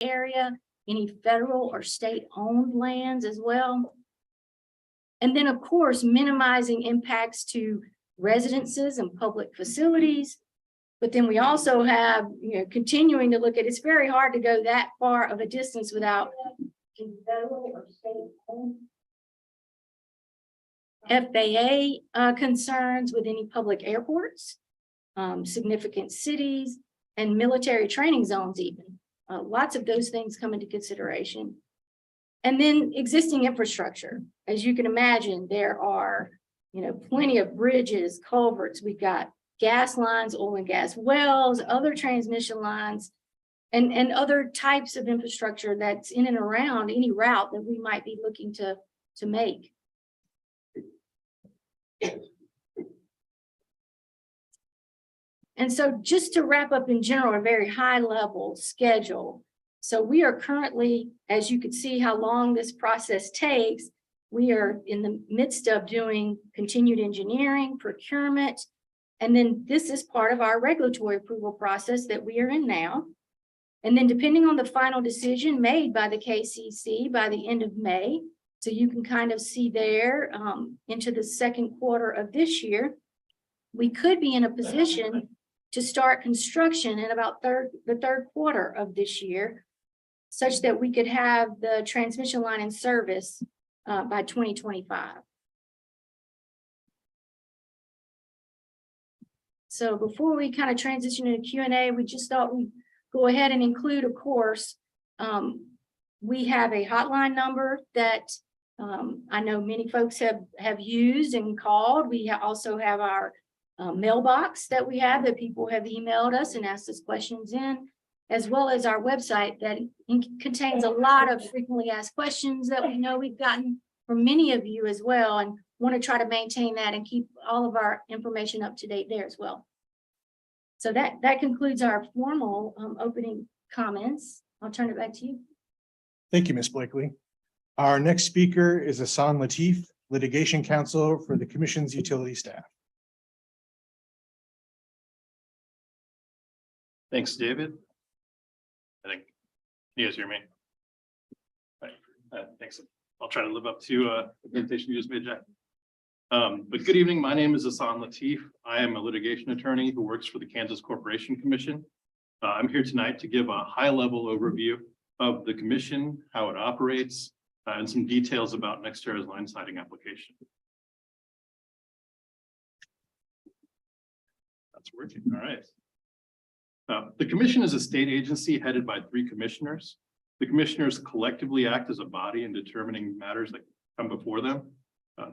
area, any federal or state-owned lands as well. And then, of course, minimizing impacts to residences and public facilities. But then we also have, continuing to look at, it's very hard to go that far of a distance without federal or state-owned FAA concerns with any public airports, significant cities, and military training zones even. Lots of those things come into consideration. And then existing infrastructure. As you can imagine, there are, plenty of bridges, culverts. We've got gas lines, oil and gas wells, other transmission lines, and other types of infrastructure that's in and around any route that we might be looking to make. And so just to wrap up in general, a very high level schedule. So we are currently, as you can see how long this process takes, we are in the midst of doing continued engineering, procurement, and then this is part of our regulatory approval process that we are in now. And then depending on the final decision made by the KCC by the end of May, so you can kind of see there into the second quarter of this year, we could be in a position to start construction in about the third quarter of this year, such that we could have the transmission line in service by 2025. So before we kind of transition into Q&A, we just thought we'd go ahead and include, of course, we have a hotline number that I know many folks have used and called. We also have our mailbox that we have that people have emailed us and asked us questions in, as well as our website that contains a lot of frequently asked questions that we know we've gotten from many of you as well, and want to try to maintain that and keep all of our information up to date there as well. So that concludes our formal opening comments. I'll turn it back to you. Thank you, Ms. Blakely. Our next speaker is Hassan Latif, Litigation Counsel for the Commission's utility staff. Thanks, David. I think you guys hear me. Right. Thanks. I'll try to live up to the presentation you just made, Jack. But good evening. My name is Hassan Latif. I am a litigation attorney who works for the Kansas Corporation Commission. I'm here tonight to give a high-level overview of the commission, how it operates, and some details about NextEra's line siting application. That's working. All right. The commission is a state agency headed by 3 commissioners. The commissioners collectively act as a body in determining matters that come before them.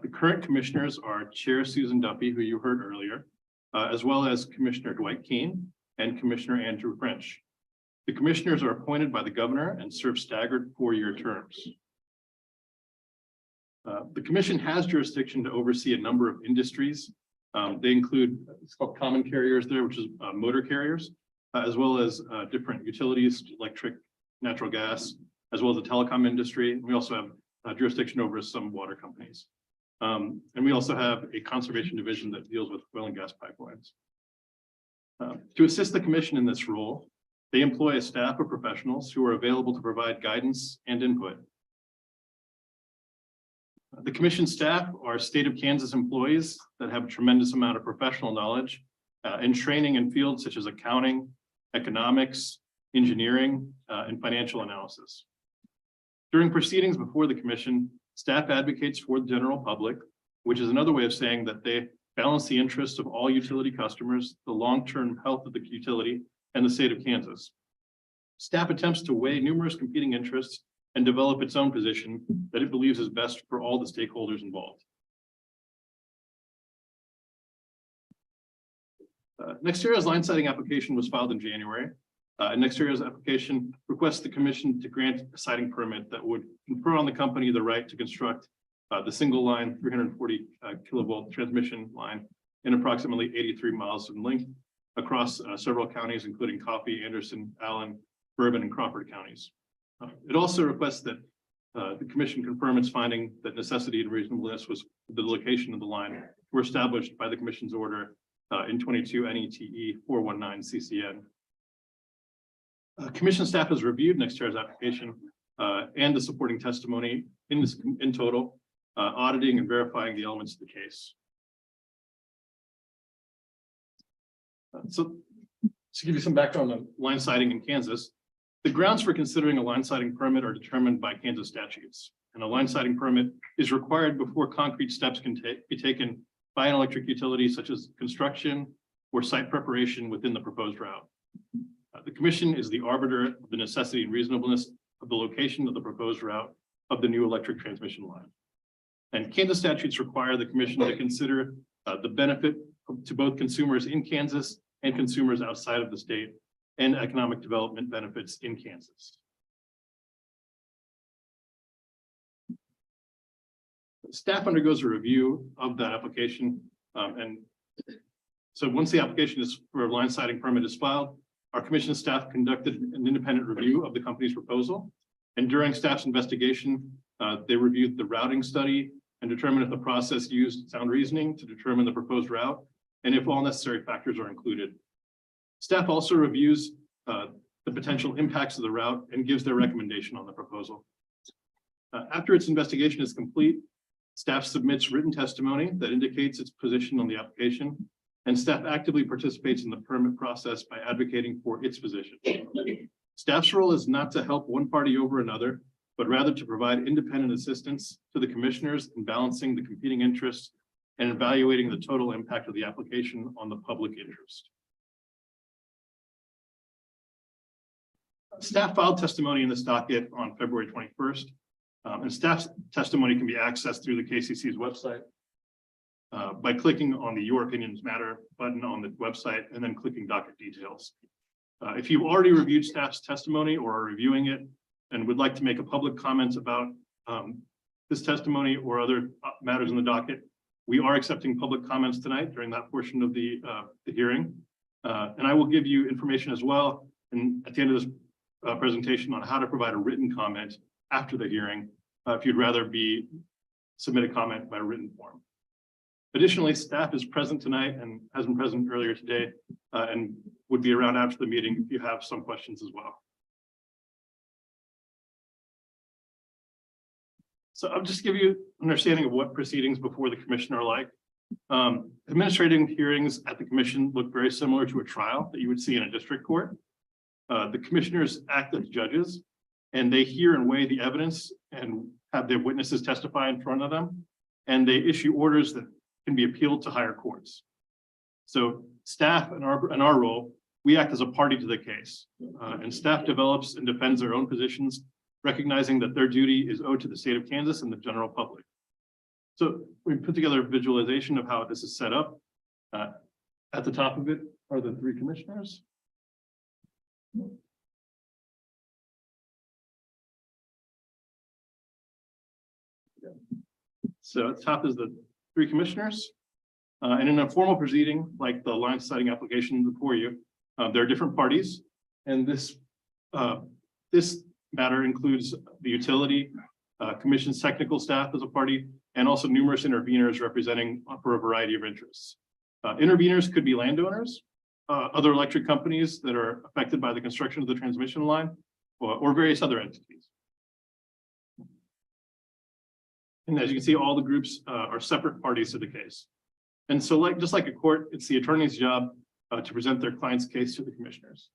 The current commissioners are Chair Susan Duffy, who you heard earlier, as well as Commissioner Dwight Keene and Commissioner Andrew French. The commissioners are appointed by the governor and serve staggered 4-year terms. The commission has jurisdiction to oversee a number of industries. They include, it's called common carriers there, which is motor carriers, as well as different utilities, electric, natural gas, as well as the telecom industry. We also have jurisdiction over some water companies. And we also have a conservation division that deals with oil and gas pipelines. To assist the commission in this role, they employ a staff of professionals who are available to provide guidance and input. The commission staff are state of Kansas employees that have a tremendous amount of professional knowledge and training in fields such as accounting, economics, engineering, and financial analysis. During proceedings before the commission, staff advocates for the general public, which is another way of saying that they balance the interests of all utility customers, the long-term health of the utility, and the state of Kansas. Staff attempts to weigh numerous competing interests and develop its own position that it believes is best for all the stakeholders involved. NextEra's line siting application was filed in January. NextEra's application requests the commission to grant a siting permit that would confer on the company the right to construct the single line 340 kilovolt transmission line in approximately 83 miles in length across several counties, including Coffey, Anderson, Allen, Bourbon, and Crawford counties. It also requests that the commission confirm its finding that necessity and reasonableness was the location of the line were established by the commission's order in 22 NETE 419 CCN. Commission staff has reviewed NextEra's application and the supporting testimony in total, auditing and verifying the elements of the case. So to give you some background on line sighting in Kansas, the grounds for considering a line sighting permit are determined by Kansas statutes. And a line sighting permit is required before concrete steps can be taken by an electric utility, such as construction or site preparation within the proposed route. The commission is the arbiter of the necessity and reasonableness of the location of the proposed route of the new electric transmission line. And Kansas statutes require the commission to consider the benefit to both consumers in Kansas and consumers outside of the state and economic development benefits in Kansas. Staff undergoes a review of that application. And so once the application is for a line sighting permit is filed, our commission staff conducted an independent review of the company's proposal. And during staff's investigation, they reviewed the routing study and determined if the process used sound reasoning to determine the proposed route and if all necessary factors are included. Staff also reviews the potential impacts of the route and gives their recommendation on the proposal. After its investigation is complete, staff submits written testimony that indicates its position on the application, and staff actively participates in the permit process by advocating for its position. Staff's role is not to help one party over another, but rather to provide independent assistance to the commissioners in balancing the competing interests and evaluating the total impact of the application on the public interest. Staff filed testimony in this docket on February 21st, and staff's testimony can be accessed through the KCC's website by clicking on the Your Opinions Matter button on the website and then clicking docket details. If you've already reviewed staff's testimony or are reviewing it and would like to make a public comment about this testimony or other matters in the docket, we are accepting public comments tonight during that portion of the hearing. And I will give you information as well and at the end of this presentation on how to provide a written comment after the hearing, if you'd rather submit a comment by written form. Additionally, staff is present tonight and has been present earlier today and would be around after the meeting if you have some questions as well. So I'll just give you an understanding of what proceedings before the commission are like. Administrative hearings at the commission look very similar to a trial that you would see in a district court. The commissioners act as judges and they hear and weigh the evidence and have their witnesses testify in front of them. And they issue orders that can be appealed to higher courts. So staff in our role, we act as a party to the case, and staff develops and defends their own positions, recognizing that their duty is owed to the state of Kansas and the general public. So we put together a visualization of how this is set up. At the top of it are the three commissioners. So at the top is the three commissioners. And in a formal proceeding, like the line sighting application before you, there are different parties. And this matter includes the utility, commission's technical staff as a party, and also numerous interveners representing for a variety of interests. Interveners could be landowners, other electric companies that are affected by the construction of the transmission line, or various other entities. And as you can see, all the groups are separate parties to the case. And so just like a court, it's the attorney's job to present their client's case to the commissioners.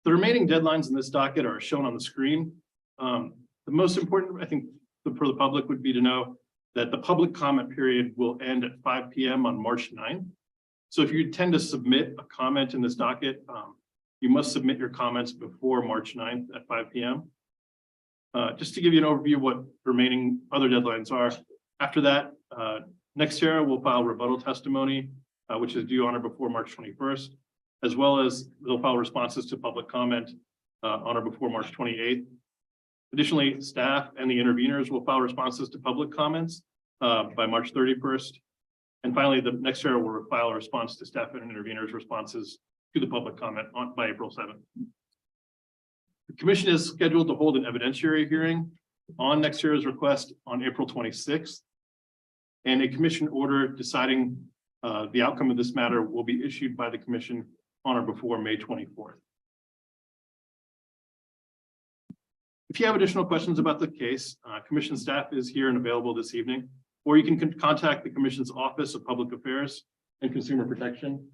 The remaining deadlines in this docket are shown on the screen. The most important, I think, for the public would be to know that the public comment period will end at 5 p.m. on March 9th. So if you intend to submit a comment in this docket, you must submit your comments before March 9th at 5 p.m. Just to give you an overview of what remaining other deadlines are. After that, NextEra will file rebuttal testimony, which is due on or before March 21st, as well as they'll file responses to public comment on or before March 28th. Additionally, staff and the interveners will file responses to public comments by March 31st. And finally, the NextEra will file a response to staff and interveners' responses to the public comment by April 7th. The commission is scheduled to hold an evidentiary hearing on NextEra's request on April 26th, and a commission order deciding The outcome of this matter will be issued by the commission on or before May 24th. If you have additional questions about the case, commission staff is here and available this evening, or you can contact the commission's Office of Public Affairs and Consumer Protection.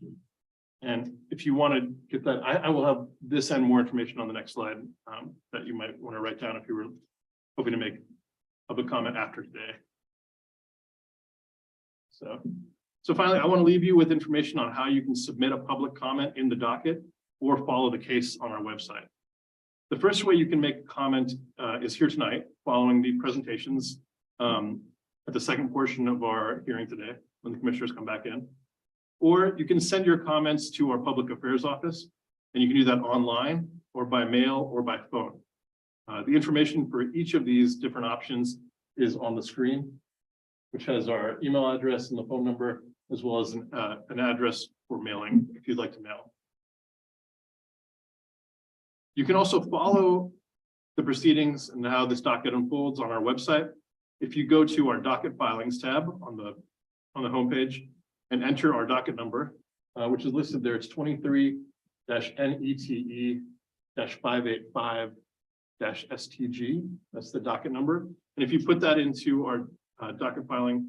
And if you want to get that, I will have this and more information on the next slide that you might want to write down if you were hoping to make a public comment after today. So finally, I want to leave you with information on how you can submit a public comment in the docket or follow the case on our website. The first way you can make a comment is here tonight, following the presentations at the second portion of our hearing today, when the commissioners come back in. Or you can send your comments to our public affairs office, and you can do that online or by mail or by phone. The information for each of these different options is on the screen, which has our email address and the phone number, as well as an address for mailing if you'd like to mail. You can also follow the proceedings and how this docket unfolds on our website. If you go to our docket filings tab on the homepage and enter our docket number, which is listed there, it's 23-NETE-585-STG. That's the docket number. And if you put that into our docket filing,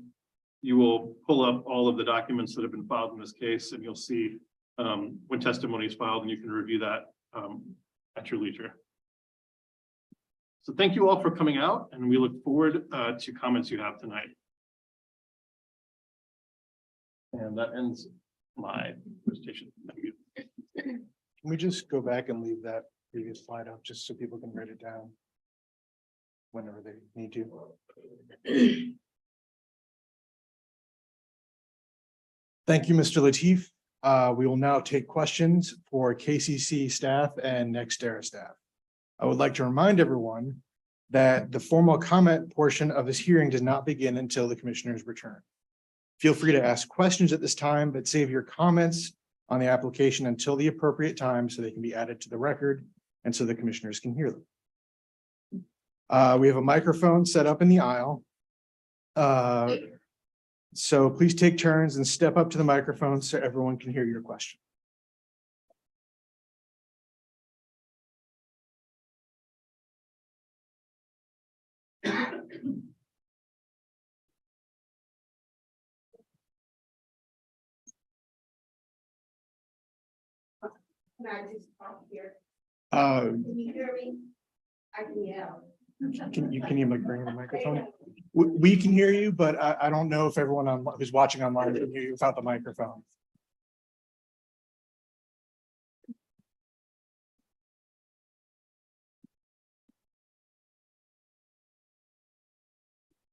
you will pull up all of the documents that have been filed in this case, and you'll see when testimony is filed, and you can review that at your leisure. So thank you all for coming out, and we look forward to comments you have tonight. And that ends my presentation. Thank you. Can we just go back and leave that previous slide up just so people can write it down whenever they need to? Thank you, Mr. Lateef. We will now take questions for KCC staff and NextEra staff. I would like to remind everyone that the formal comment portion of this hearing does not begin until the commissioners return. Feel free to ask questions at this time, but save your comments on the application until the appropriate time so they can be added to the record and so the commissioners can hear them. We have a microphone set up in the aisle. So please take turns and step up to the microphone so everyone can hear your question. Can I just talk here? Can Can you hear me? I can yell. you bring the microphone? We can hear you, but I don't know if everyone who's watching online can hear you without the microphone.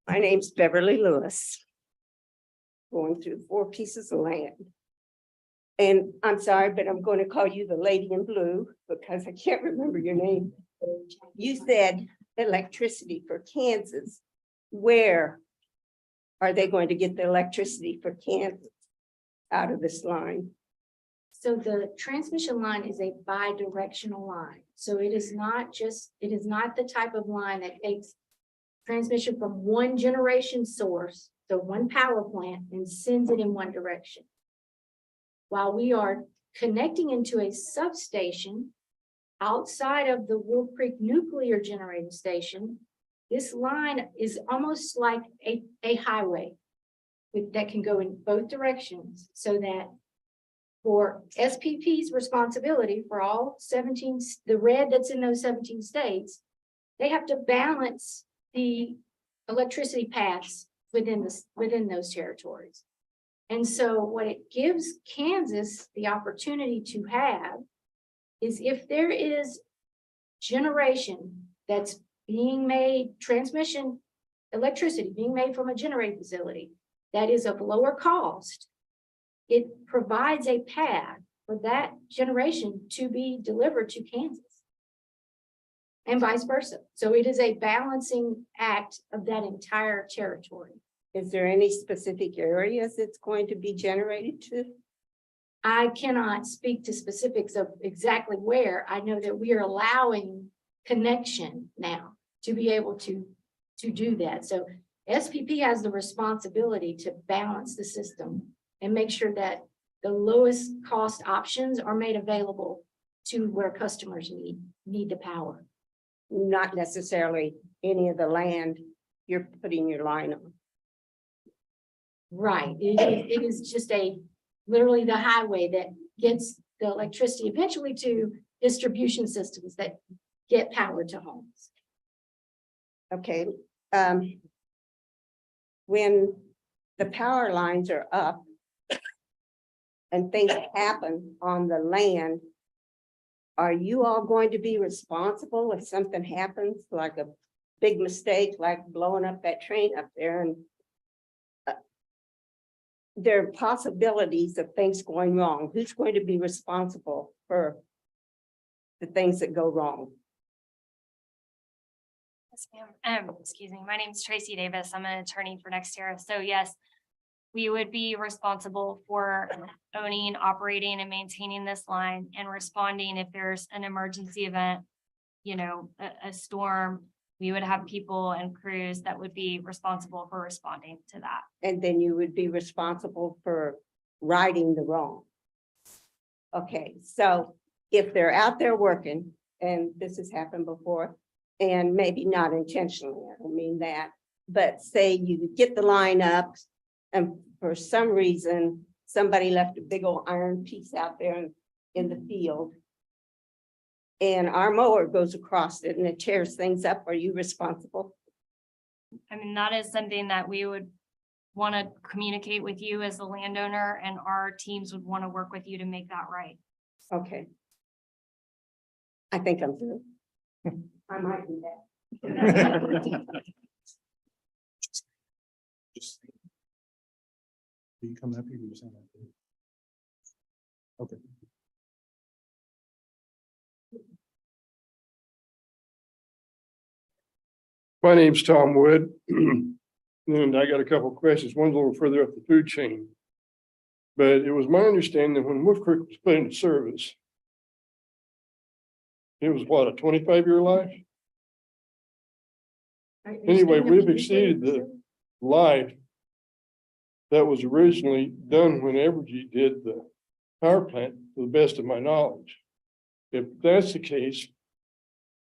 My name's Beverly Lewis. Going through 4 pieces of land. And I'm sorry, but I'm going to call you the lady in blue because I can't remember your name. You said electricity for Kansas. Where are they going to get the electricity for Kansas out of this line? So the transmission line is a bi-directional line. So it is not the type of line that takes transmission from one generation source, so one power plant, and sends it in one direction. While we are connecting into a substation outside of the Wolf Creek Nuclear Generating Station, this line is almost like a highway that can go in both directions, so that for SPP's responsibility for all 17, the red that's in those 17 states, they have to balance the electricity paths within those territories. And so what it gives Kansas the opportunity to have is, if there is generation that's being made, transmission electricity being made from a generating facility that is of lower cost, it provides a path for that generation to be delivered to Kansas and vice versa. So it is a balancing act of that entire territory. Is there any specific areas it's going to be generated to? I cannot speak to specifics of exactly where. I know that we are allowing connection now to be able to do that. So SPP has the responsibility to balance the system and make sure that the lowest cost options are made available to where customers need the power. Not necessarily any of the land you're putting your line on. Right, it is just literally the highway that gets the electricity eventually to distribution systems that get power to homes. Okay, when the power lines are up and things happen on the land, are you all going to be responsible if something happens, like a big mistake, like blowing up that train up there? And there are possibilities of things going wrong. Who's going to be responsible for the things that go wrong? Yes, ma'am. Excuse me. My name is Tracy Davis. I'm an attorney for NextEra. So yes, we would be responsible for owning, operating, and maintaining this line and responding if there's an emergency event, you know, a storm. We would have people and crews that would be responsible for responding to that. And then you would be responsible for righting the wrong. Okay, so if they're out there working, and this has happened before, and maybe not intentionally, I don't mean that, but say you get the line up and for some reason, somebody left a big old iron piece out there in the field. And our mower goes across it and it tears things up. Are you responsible? I mean, that is something that we would want to communicate with you as the landowner, and our teams would want to work with you to make that right. Okay. I think I'm through. I might do that. Just. Are you coming up here? You saying that? Okay. My name's Tom Wood. And I got a couple of questions. One's a little further up the food chain. But it was my understanding that when Wolf Creek was put into service, it was what, a 25-year life? Anyway, we've exceeded the life that was originally done when Evergy did the power plant, to the best of my knowledge. If that's the case,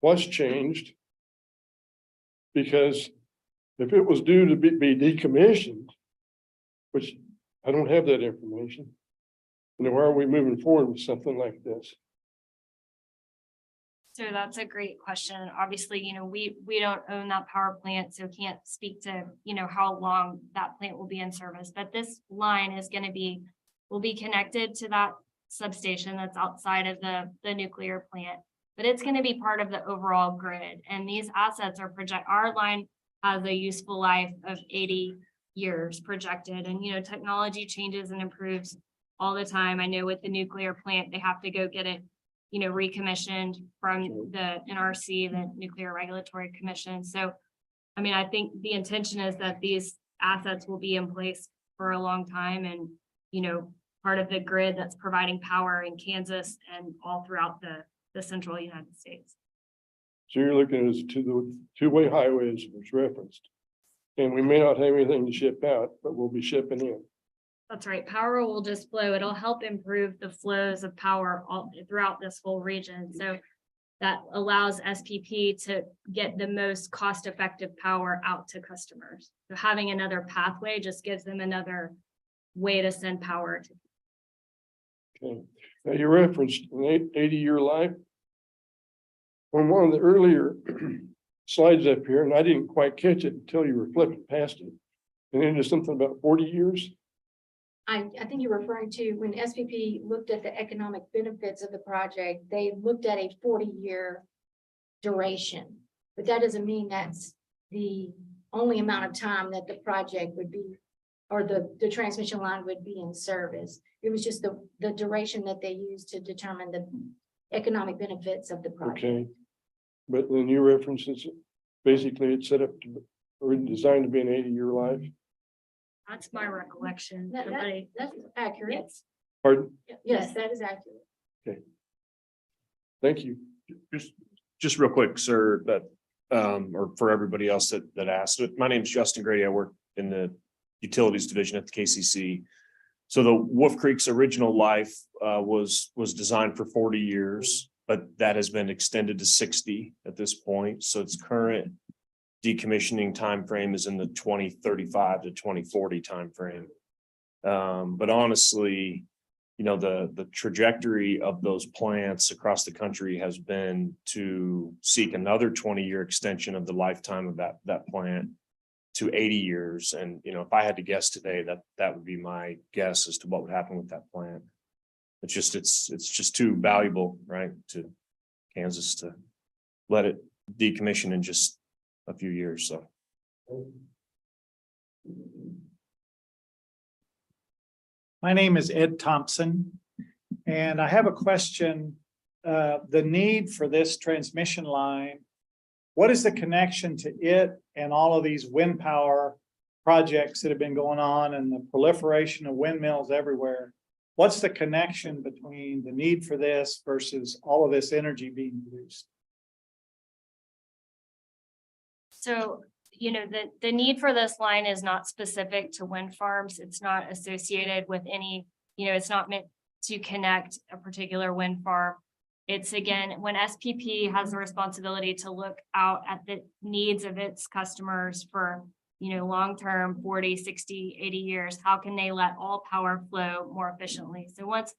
what's changed? Because if it was due to be decommissioned, which I don't have that information, then why are we moving forward with something like this? So that's a great question. Obviously, you know, we don't own that power plant, so can't speak to, you know, how long that plant will be in service. But this line is going to will be connected to that substation that's outside of the nuclear plant. But it's going to be part of the overall grid. And these assets are our line has a useful life of 80 years projected. And, you know, technology changes and improves all the time. I know with the nuclear plant, they have to go get it, you know, recommissioned from the NRC, the Nuclear Regulatory Commission. So, I mean, I think the intention is that these assets will be in place for a long time and, you know, part of the grid that's providing power in Kansas and all throughout the central United States. So you're looking at the two-way highway as was referenced. And we may not have anything to ship out, but we'll be shipping in. That's right. Power will just flow. It'll help improve the flows of power all throughout this whole region. So that allows SPP to get the most cost-effective power out to customers. So having another pathway just gives them another way to send power to. Okay. Now you referenced an 80-year life. On one of the earlier slides up here, and I didn't quite catch it until you were flipping past it. And then there's something about 40 years. I think you're referring to when SPP looked at the economic benefits of the project, they looked at a 40-year duration. But that doesn't mean that's the only amount of time that the project would be, or the transmission line would be in service. It was just the duration that they used to determine the economic benefits of the project. Okay. But then you referenced it's basically it's set up to or designed to be an 80-year life. That's my recollection. That's accurate. Yes. Pardon? Yes, that is accurate. Thank you. Just real quick, sir, that, or for everybody else that asked, my name is Justin Grady. I work in the utilities division at the KCC. So the Wolf Creek's original life was designed for 40 years, but that has been extended to 60 at this point. So its current decommissioning timeframe is in the 2035 to 2040 timeframe. But honestly, you know, the trajectory of those plants across the country has been to seek another 20-year extension of the lifetime of that plant to 80 years. And, you know, if I had to guess today, that would be my guess as to what would happen with that plant. It's just too valuable, right, to Kansas to let it decommission in just a few years. So. My name is Ed Thompson, and I have a question. The need for this transmission line, what is the connection to it and all of these wind power projects that have been going on and the proliferation of windmills everywhere? What's the connection between the need for this versus all of this energy being produced? So, you know, the need for this line is not specific to wind farms. It's not associated with any, you know, it's not meant to connect a particular wind farm. It's again, when SPP has the responsibility to look out at the needs of its customers for, you know, long-term 40, 60, 80 years, how can they let all power flow more efficiently? So once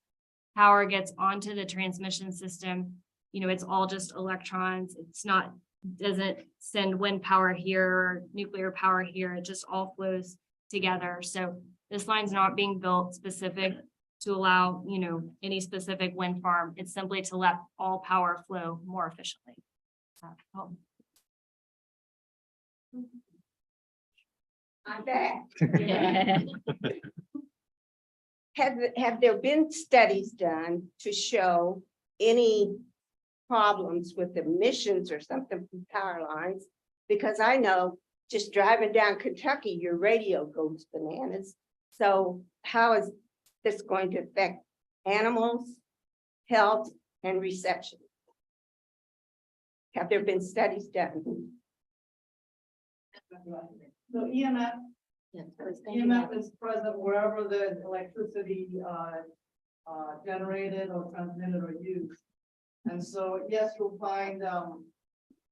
power gets onto the transmission system, you know, it's all just electrons. It's not, doesn't send wind power here or nuclear power here. It just all flows together. So this line's not being built specific to allow, you know, any specific wind farm. It's simply to let all power flow more efficiently. I'm back. Yeah. Have there been studies done to show any problems with emissions or something from power lines? Because I know just driving down Kentucky, your radio goes bananas. So how is this going to affect animals, health, and reception? Have there been studies done? So EMF is present wherever the electricity generated or transmitted or used. And so, yes, you'll find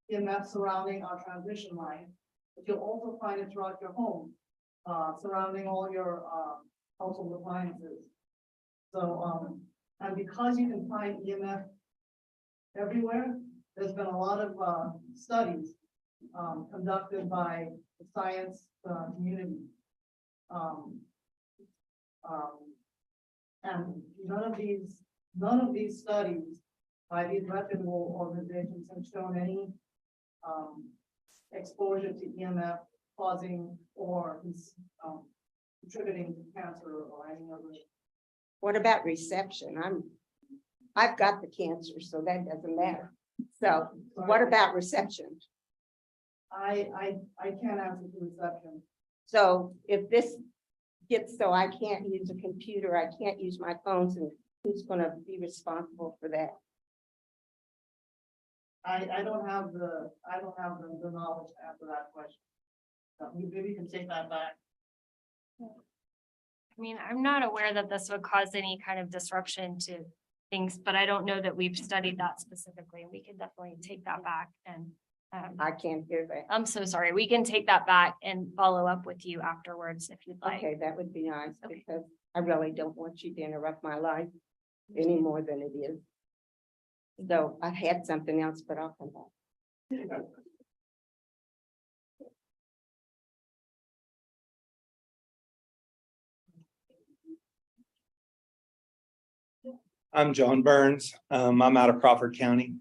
EMF surrounding our transmission line, but you'll also find it throughout your home, surrounding all your household appliances. So, and because you can find EMF everywhere, there's been a lot of studies conducted by the science community. And none of these studies by these reputable organizations have shown any exposure to EMF causing or contributing to cancer or any other. What about reception? I've got the cancer, so that doesn't matter. So what about reception? I can't answer to reception. So if this gets so I can't use a computer, I can't use my phones, and who's gonna be responsible for that? I don't have the knowledge to answer that question. Maybe you can take that back. I mean, I'm not aware that this would cause any kind of disruption to things, but I don't know that we've studied that specifically. We can definitely take that back and I can't hear that. I'm so sorry. We can take that back and follow up with you afterwards if you'd like. Okay, that would be nice, Okay. because I really don't want you to interrupt my life any more than it is. So I had something else, but I'll come back. I'm John Burns. I'm out of Crawford County.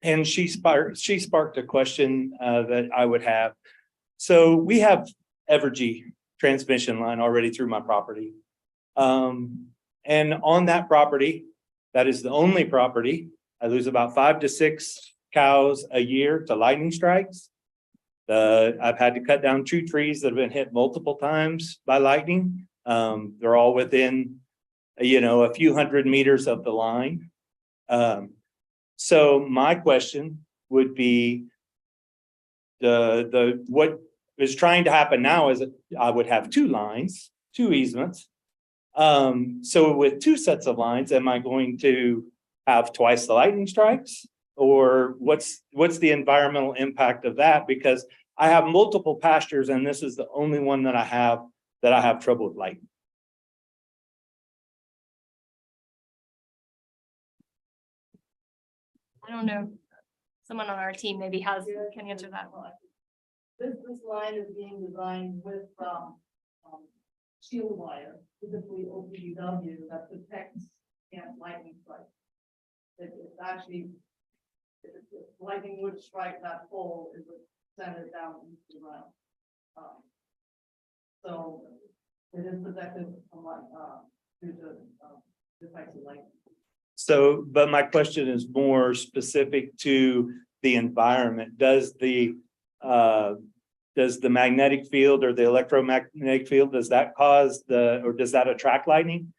And she sparked a question that I would have. So we have Evergy transmission line already through my property. And on that property, that is the only property, I lose about 5 to 6 cows a year to lightning strikes. I've had to cut down 2 trees that have been hit multiple times by lightning. They're all within, you know, a few hundred meters of the line. So my question would be, what is trying to happen now is that I would have 2 lines, 2 easements. So with two sets of lines, am I going to have twice the lightning strikes? Or what's the environmental impact of that? Because I have multiple pastures and this is the only one that I have trouble with lightning. I don't know. Someone on our team maybe can answer that. This line is being designed with, shield wire, typically OPW, that protects against lightning strikes. It's actually, if lightning would strike that pole, it would send it down into the ground. So it is protected from due to the effects of lightning. So, but my question is more specific to the environment. Does the magnetic field or the electromagnetic field, does that cause or does that attract lightning?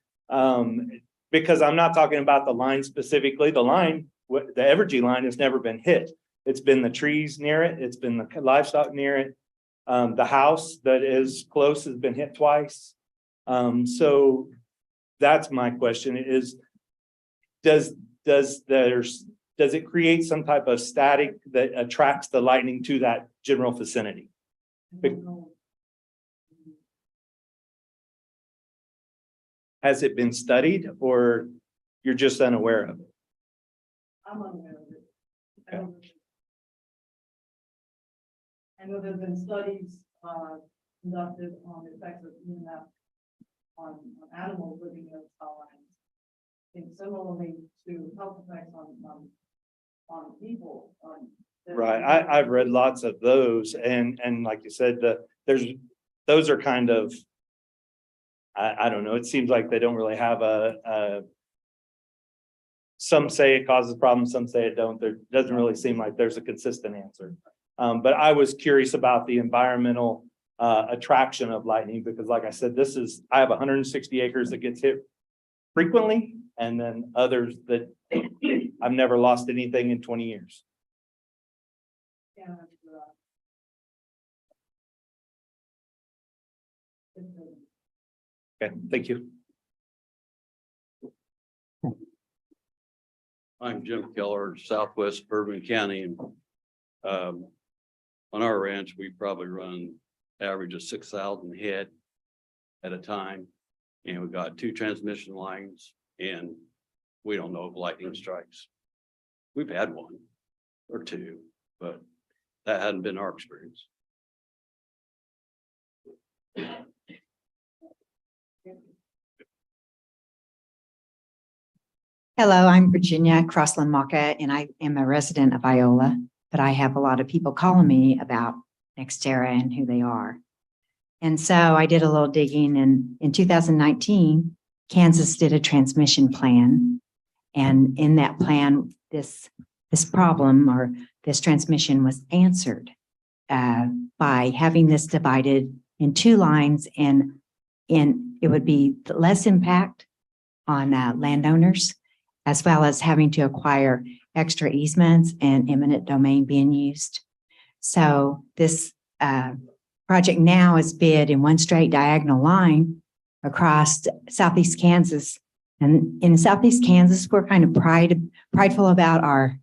Because I'm not talking about the line specifically. The line, the Evergy line has never been hit. It's been the trees near it. It's been the livestock near it. The house that is close has been hit twice. So that's my question is, does it create some type of static that attracts the lightning to that general vicinity? Has it been studied or you're just unaware of it? I'm unaware of it. I know there's been studies conducted on the effects of EMF on animals living in power lines. I think similarly to health effects on people. Right, I've read lots of those, and like you said, those are kind of, I don't know. It seems like they don't really have some say it causes problems, some say it don't. There doesn't really seem like there's a consistent answer. But I was curious about the environmental attraction of lightning because, like I said, I have 160 acres that gets hit frequently, and then others that I've never lost anything in 20 years. Yeah. Okay, thank you. I'm Jim Keller, Southwest Bourbon County. And on our ranch, we probably run average of 6,000 head at a time. And we've got 2 transmission lines and we don't know if lightning strikes. We've had 1 or 2, but that hadn't been our experience. Hello, I'm Virginia Crossland Maka, and I am a resident of Iola, but I have a lot of people calling me about NextEra and who they are. And so I did a little digging, and in 2019, Kansas did a transmission plan. And in that plan, this problem or this transmission was answered by having this divided in 2 lines, and it would be less impact on landowners, as well as having to acquire extra easements and eminent domain being used. So this project now is bid in 1 straight diagonal line across southeast Kansas. And in southeast Kansas, we're kind of prideful about our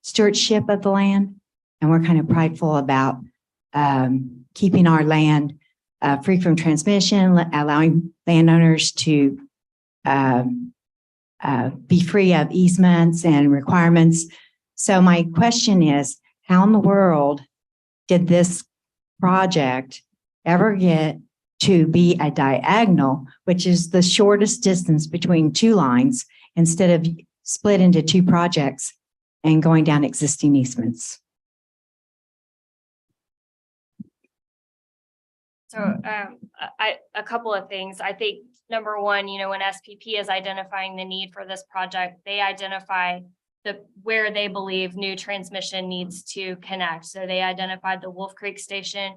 stewardship of the land, and we're kind of prideful about keeping our land free from transmission, allowing landowners to be free of easements and requirements. So my question is, how in the world did this project ever get to be a diagonal, which is the shortest distance between 2 lines, instead of split into 2 projects and going down existing easements? So a couple of things. I think number one, when SPP is identifying the need for this project, they identify where they believe new transmission needs to connect. So they identified the Wolf Creek Station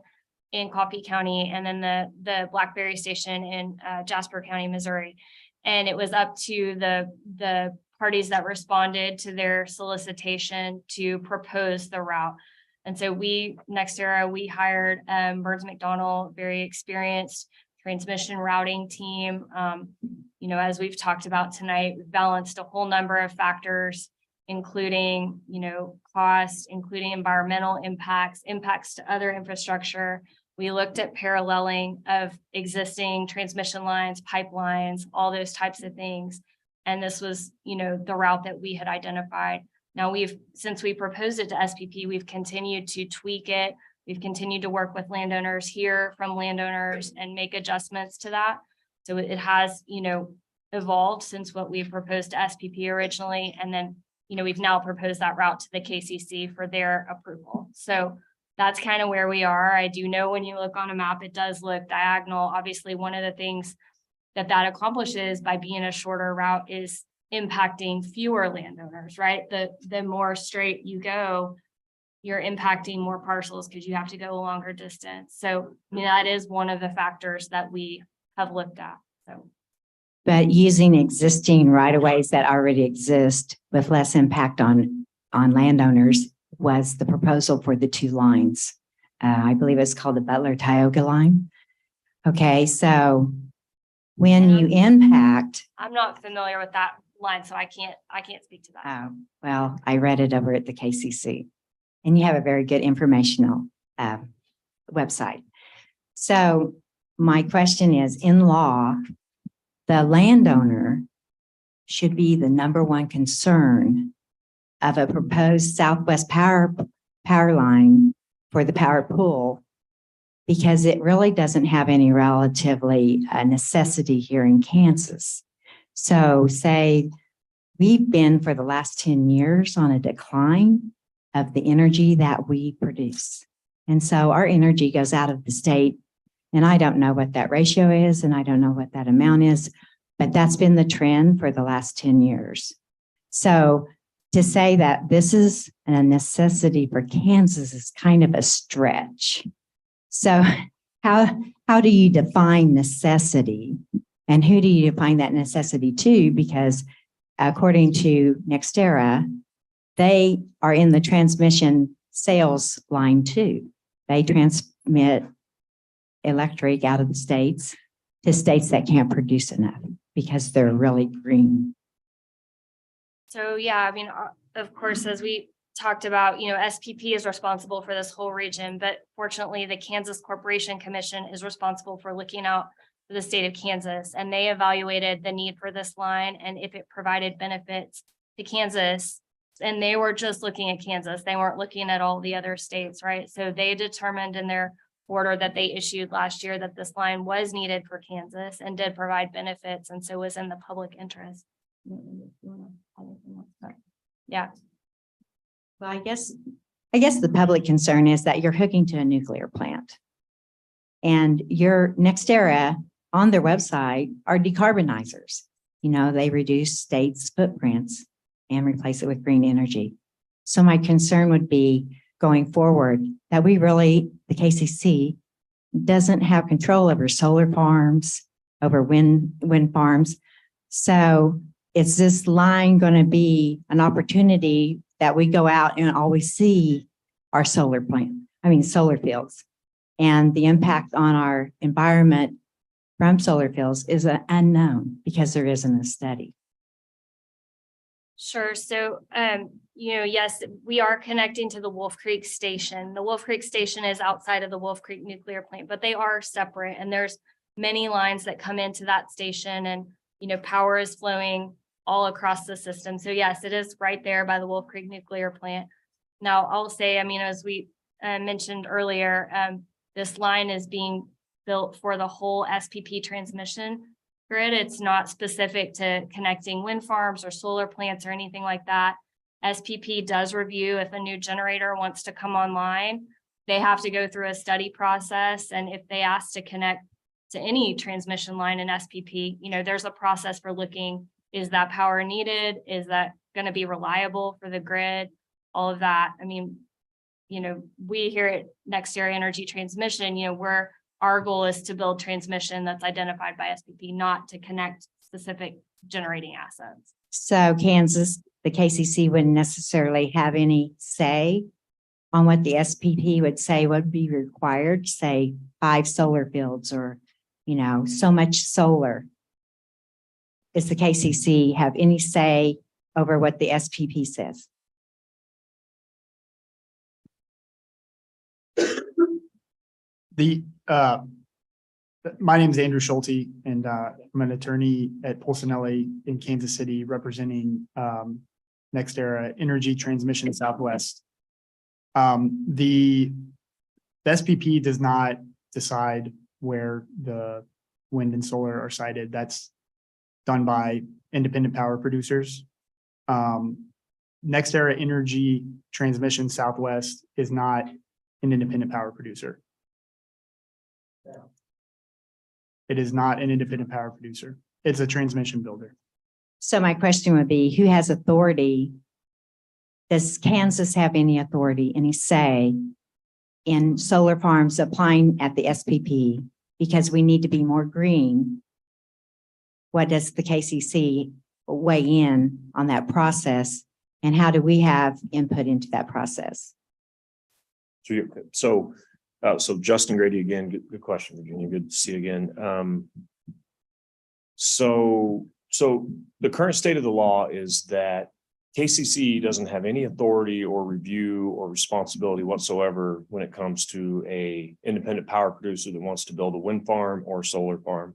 in Coffey County, and then the Blackberry Station in Jasper County, Missouri. And it was up to the parties that responded to their solicitation to propose the route. And so NextEra, we hired Burns McDonnell, very experienced transmission routing team. You know, as we've talked about tonight, we've balanced a whole number of factors, including, you know, cost, including environmental impacts, impacts to other infrastructure. We looked at paralleling of existing transmission lines, pipelines, all those types of things. And this was, you know, the route that we had identified. Now since we proposed it to SPP, we've continued to tweak it. We've continued to work with landowners, hear from landowners and make adjustments to that. So it has, you know, evolved since what we proposed to SPP originally. And then, you know, we've now proposed that route to the KCC for their approval. So that's kind of where we are. I do know when you look on a map, it does look diagonal. Obviously, one of the things that accomplishes by being a shorter route is impacting fewer landowners, right? The more straight you go, you're impacting more parcels because you have to go a longer distance. So I mean, that is one of the factors that we have looked at. So, But using existing right-of-ways that already exist with less impact on landowners was the proposal for the two lines. I believe it's called the Butler-Tioga line. Okay, so when you impact, I'm not familiar with that line, so I can't speak to that. well, I read it over at the KCC, and you have a very good informational website. So my question is, in law, the landowner should be the number one concern of a proposed Southwest power line for the power pool, because it really doesn't have any relatively necessity here in Kansas. So say we've been for the last 10 years on a decline of the energy that we produce. And so our energy goes out of the state, and I don't know what that ratio is, and I don't know what that amount is, but that's been the trend for the last 10 years. So to say that this is a necessity for Kansas is kind of a stretch. So how do you define necessity, and who do you define that necessity to? Because according to NextEra, they are in the transmission sales line too. They transmit electric out of the states to states that can't produce enough because they're really green. So, yeah, I mean, of course, as we talked about, you know, SPP is responsible for this whole region, but fortunately, the Kansas Corporation Commission is responsible for looking out for the state of Kansas, and they evaluated the need for this line and if it provided benefits to Kansas. And they were just looking at Kansas. They weren't looking at all the other states, right? So they determined in their order that they issued last year that this line was needed for Kansas and did provide benefits, and so was in the public interest. Yeah. Well, I guess the public concern is that you're hooking to a nuclear plant. And your NextEra on their website are decarbonizers. You know, they reduce states' footprints and replace it with green energy. So my concern would be going forward that we really, the KCC doesn't have control over solar farms, over wind farms. So is this line going to be an opportunity that we go out and always see our solar fields, and the impact on our environment from solar fields is an unknown because there isn't a study. Sure. So, you know, yes, we are connecting to the Wolf Creek Station. The Wolf Creek Station is outside of the Wolf Creek nuclear plant, but they are separate, and there's many lines that come into that station, and, you know, power is flowing all across the system. So yes, it is right there by the Wolf Creek nuclear plant. Now, I'll say, I mean, as we mentioned earlier, this line is being built for the whole SPP transmission grid. It's not specific to connecting wind farms or solar plants or anything like that. SPP does review if a new generator wants to come online. They have to go through a study process, and if they ask to connect to any transmission line in SPP, you know, there's a process for looking, is that power needed? Is that going to be reliable for the grid? All of that. I mean, you know, we here at NextEra Energy Transmission, you know, our goal is to build transmission that's identified by SPP, not to connect specific generating assets. So Kansas, the KCC wouldn't necessarily have any say on what the SPP would say would be required, say 5 solar fields or, so much solar. Does the KCC have any say over what the SPP says? My name is Andrew Schulte, and I'm an attorney at Polsinelli in Kansas City, representing NextEra Energy Transmission Southwest. The SPP does not decide where the wind and solar are sited. That's done by independent power producers. NextEra Energy Transmission Southwest is not an independent power producer. It is not an independent power producer. It's a transmission builder. So my question would be, who has authority? Does Kansas have any authority, any say in solar farms applying at the SPP? Because we need to be more green. What does the KCC weigh in on that process? And how do we have input into that process? So Justin Grady again, good question, Virginia. Good to see you again. So the current state of the law is that KCC doesn't have any authority or review or responsibility whatsoever when it comes to a independent power producer that wants to build a wind farm or solar farm.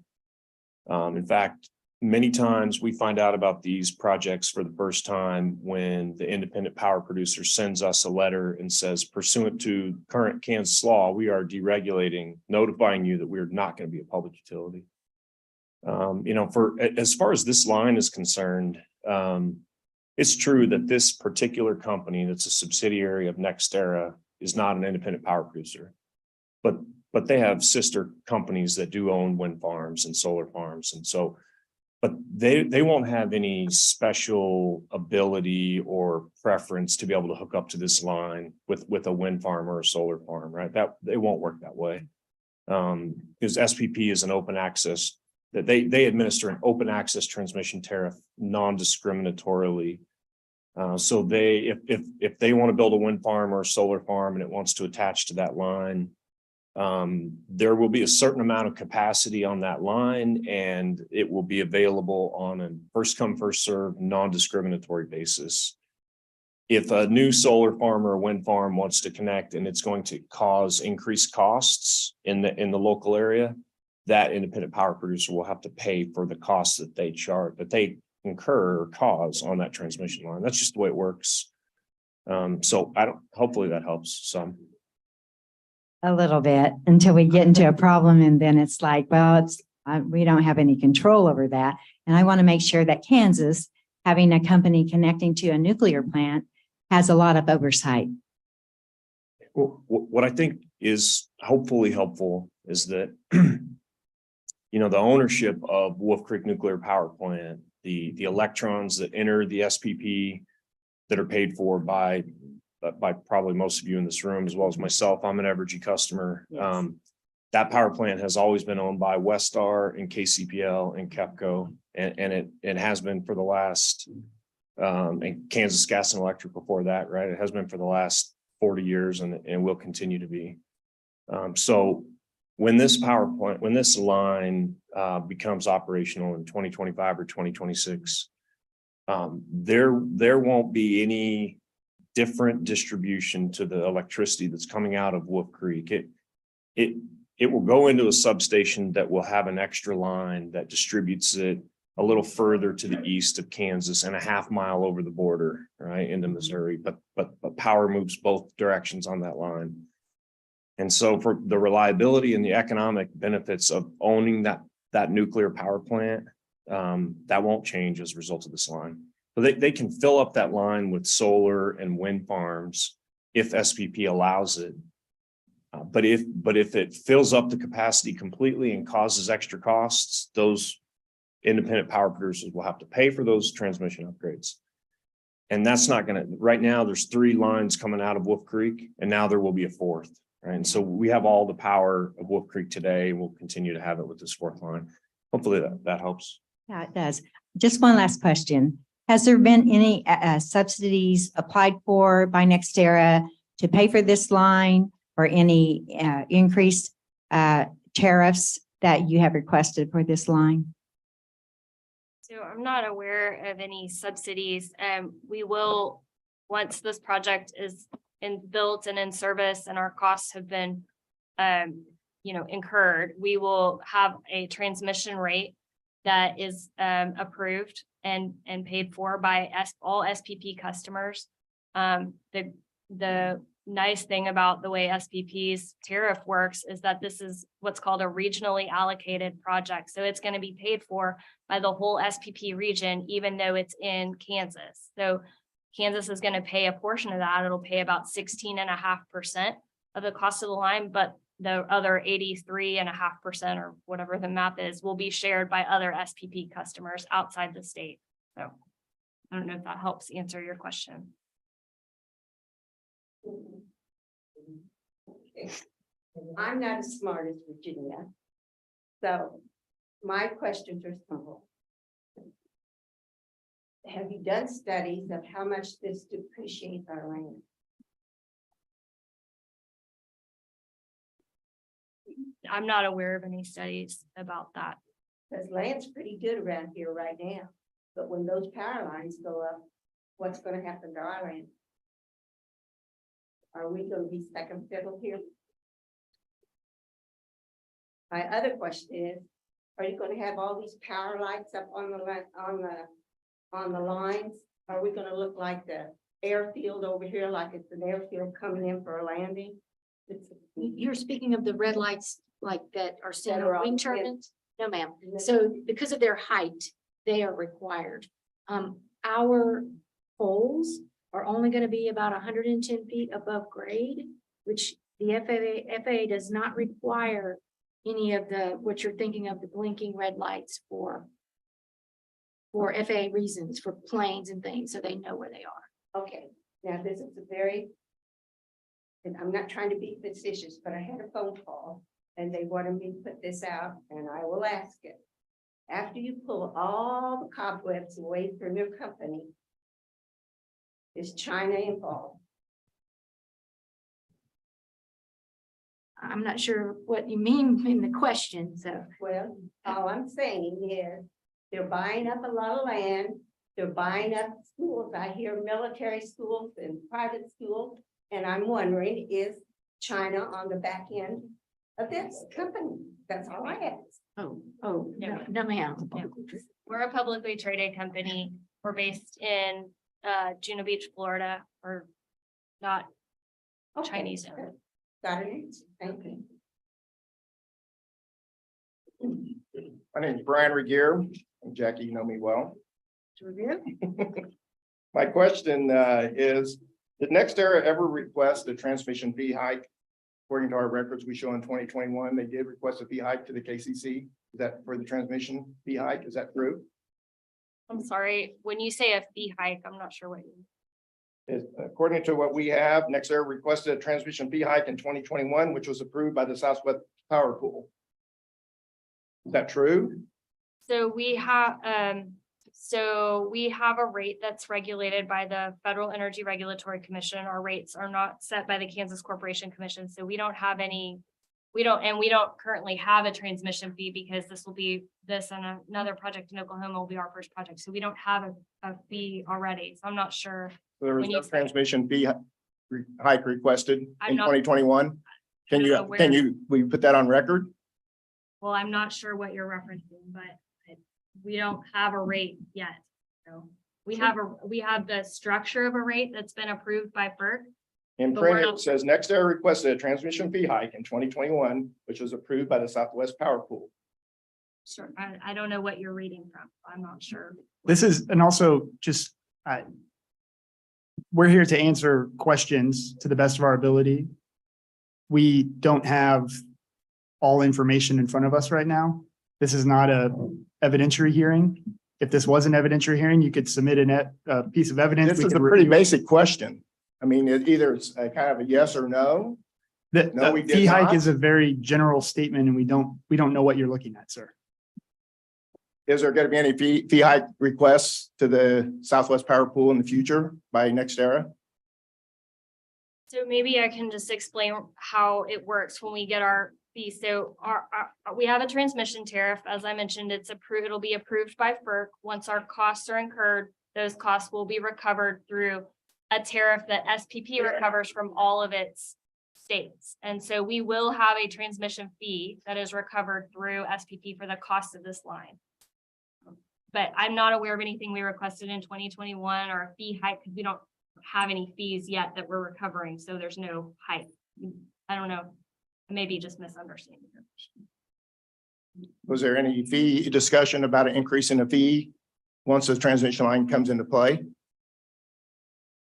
In fact, many times we find out about these projects for the first time when the independent power producer sends us a letter and says, pursuant to current Kansas law, we are deregulating, notifying you that we're not going to be a public utility. For as far as this line is concerned, it's true that this particular company that's a subsidiary of NextEra is not an independent power producer, but they have sister companies that do own wind farms and solar farms. And so, but they won't have any special ability or preference to be able to hook up to this line with a wind farm or a solar farm, right? That they won't work that way. Because SPP is an open access, that they administer an open access transmission tariff non-discriminatorily. So if they want to build a wind farm or a solar farm and it wants to attach to that line, there will be a certain amount of capacity on that line, and it will be available on a first come, first served, non-discriminatory basis. If a new solar farm or a wind farm wants to connect and it's going to cause increased costs in the local area, that independent power producer will have to pay for the costs that they charge, that they incur or cause on that transmission line. That's just the way it works. So hopefully that helps some. A little bit until we get into a problem, and then it's like, well, we don't have any control over that. And I want to make sure that Kansas, having a company connecting to a nuclear plant, has a lot of oversight. Well, what I think is hopefully helpful is that, the ownership of Wolf Creek Nuclear Power Plant, the electrons that enter the SPP that are paid for by probably most of you in this room, as well as myself. I'm an Evergy customer. Yes. That power plant has always been owned by Westar and KCPL and KEPCO, and it has been for the last, and Kansas Gas and Electric before that, right? It has been for the last 40 years and will continue to be. So when this line becomes operational in 2025 or 2026, there won't be any different distribution to the electricity that's coming out of Wolf Creek. It will go into a substation that will have an extra line that distributes it a little further to the east of Kansas and a half mile over the border, right, into Missouri. But power moves both directions on that line. And so for the reliability and the economic benefits of owning that nuclear power plant, that won't change as a result of this line. So they can fill up that line with solar and wind farms if SPP allows it. But if it fills up the capacity completely and causes extra costs, those independent power producers will have to pay for those transmission upgrades. And that's not going to, right now there's 3 lines coming out of Wolf Creek, and now there will be a 4th. Right? And so we have all the power of Wolf Creek today, and we'll continue to have it with this 4th line. Hopefully that helps. Yeah, it does. Just one last question. Has there been any subsidies applied for by NextEra to pay for this line, or any increased tariffs that you have requested for this line? So I'm not aware of any subsidies. We will, once this project is built and in service and our costs have been incurred, we will have a transmission rate that is approved and paid for by all SPP customers. The nice thing about the way SPP's tariff works is that this is what's called a regionally allocated project. So it's going to be paid for by the whole SPP region, even though it's in Kansas. So Kansas is going to pay a portion of that. It'll pay about 16.5% of the cost of the line, but the other 83.5% or whatever the map is will be shared by other SPP customers outside the state. So I don't know if that helps answer your question. Okay. I'm not as smart as Virginia. So my questions are simple. Have you done studies of how much this depreciates our land? I'm not aware of any studies about that. Because land's pretty good around here right now. But when those power lines go up, what's going to happen to our land? Are we going to be second fiddle here? My other question is, are you going to have all these power lights up on the lines? Are we going to look like the airfield over here, like it's an airfield coming in for a landing? You're speaking of the red lights like that are set That are on wing on- turbines? No, ma'am. So because of their height, they are required. Our poles are only going to be about 110 feet above grade, which the FAA does not require any of what you're thinking of, the blinking red lights for FAA reasons, for planes and things, so they know where they are. Okay, now this is and I'm not trying to be facetious, but I had a phone call and they wanted me to put this out and I will ask it. After you pull all the cobwebs away from your company, is China involved? I'm not sure what you mean in the question, so. Well, all I'm saying is they're buying up a lot of land. They're buying up schools. I hear military schools and private schools. And I'm wondering, is China on the back end of this company? That's all I ask. No, ma'am. We're a publicly traded company. We're based in Juno Beach, Florida. We're not Okay, Chinese. good. Got it. Thank you. My name is Brian Regier, and Jackie, you know me well. My question is, did NextEra ever request a transmission fee hike? According to our records, we show in 2021, they did request a fee hike to the KCC. Is that for the transmission fee hike? Is that true? I'm sorry, when you say a fee hike, I'm not sure what you. According to what we have, NextEra requested a transmission fee hike in 2021, which was approved by the Southwest Power Pool. Is that true? So we have a rate that's regulated by the Federal Energy Regulatory Commission. Our rates are not set by the Kansas Corporation Commission, so we don't currently have a transmission fee because this and another project in Oklahoma will be our first project. So we don't have a fee already. So I'm not sure. So there was When no you say- transmission fee hike requested I'm in not- 2021. I'm not aware. Will you put that on record? Well, I'm not sure what you're referencing, but we don't have a rate yet. So we have the structure of a rate that's been approved by FERC. In But we're print, not- it says NextEra requested a transmission fee hike in 2021, which was approved by the Southwest Power Pool. Sure, I don't know what you're reading from. I'm not sure. This is, and also just, we're here to answer questions to the best of our ability. We don't have all information in front of us right now. This is not a evidentiary hearing. If this was an evidentiary hearing, you could submit a piece of evidence. This We is a could pretty review. basic question. I mean, either it's a kind of a yes or no. No, we The did fee hike not. is a very general statement and we don't know what you're looking at, sir. Is there going to be any fee hike requests to the Southwest Power Pool in the future by NextEra? So maybe I can just explain how it works when we get our fee. So we have a transmission tariff. As I mentioned, it's approved, it'll be approved by FERC. Once our costs are incurred, those costs will be recovered through a tariff that SPP recovers from all of its states. And so we will have a transmission fee that is recovered through SPP for the cost of this line. But I'm not aware of anything we requested in 2021 or a fee hike, because we don't have any fees yet that we're recovering, so there's no hike. I don't know, maybe just misunderstanding. Was there any fee discussion about an increase in the fee once the transmission line comes into play?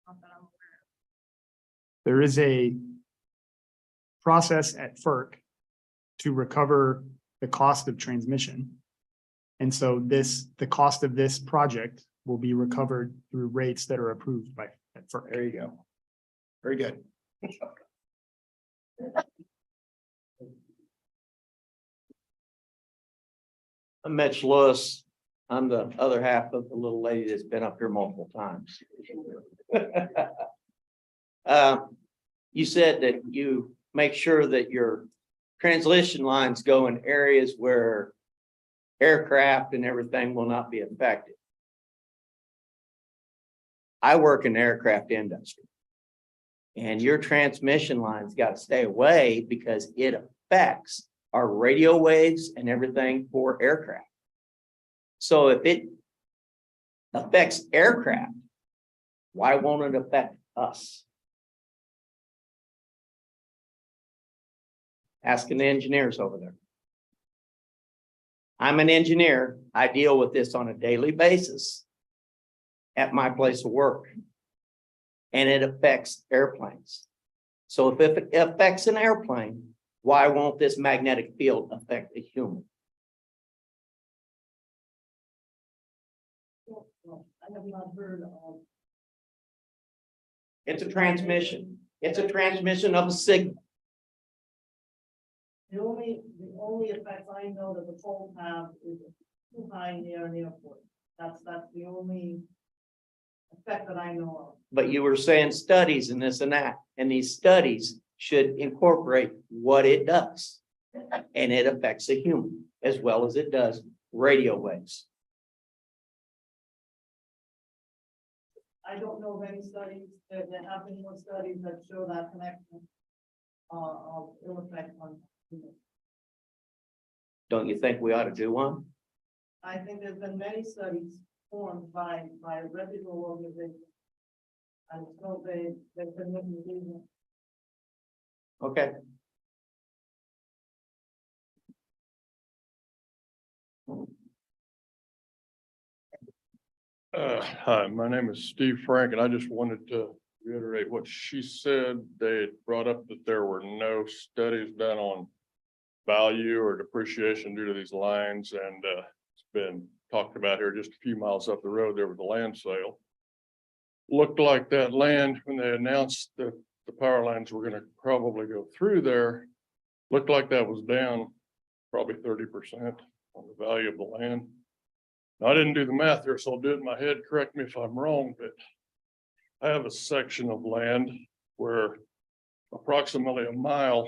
Not that I'm aware of. There is a process at FERC to recover the cost of transmission. And so the cost of this project will be recovered through rates that are approved by at FERC. There you go. Very good. I'm Mitch Lewis. I'm the other half of the little lady that's been up here multiple times. You said that you make sure that your transmission lines go in areas where aircraft and everything will not be affected. I work in the aircraft industry. And your transmission lines got to stay away because it affects our radio waves and everything for aircraft. So if it affects aircraft, why won't it affect us? Asking the engineers over there. I'm an engineer. I deal with this on a daily basis at my place of work. And it affects airplanes. So if it affects an airplane, why won't this magnetic field affect a human? I have not heard of. It's a transmission. It's a transmission of a signal. The only effect I know that the phones have is too high near an airport. That's the only effect that I know of. But you were saying studies and this and that, and these studies should incorporate what it does. And it affects a human as well as it does radio waves. I don't know of any studies, there have been more studies that show that connection of ill effect on humans. Don't you think we ought to do one? I think there's been many studies formed by reputable organizations. And so they've been looking at these. Okay. Hi, my name is Steve Frank, and I just wanted to reiterate what she said. They had brought up that there were no studies done on value or depreciation due to these lines, and it's been talked about here just a few miles up the road. There was a land sale. Looked like that land, when they announced that the power lines were going to probably go through there, looked like that was down probably 30% on the value of the land. I didn't do the math here, so I'll do it in my head. Correct me if I'm wrong, but I have a section of land where approximately a mile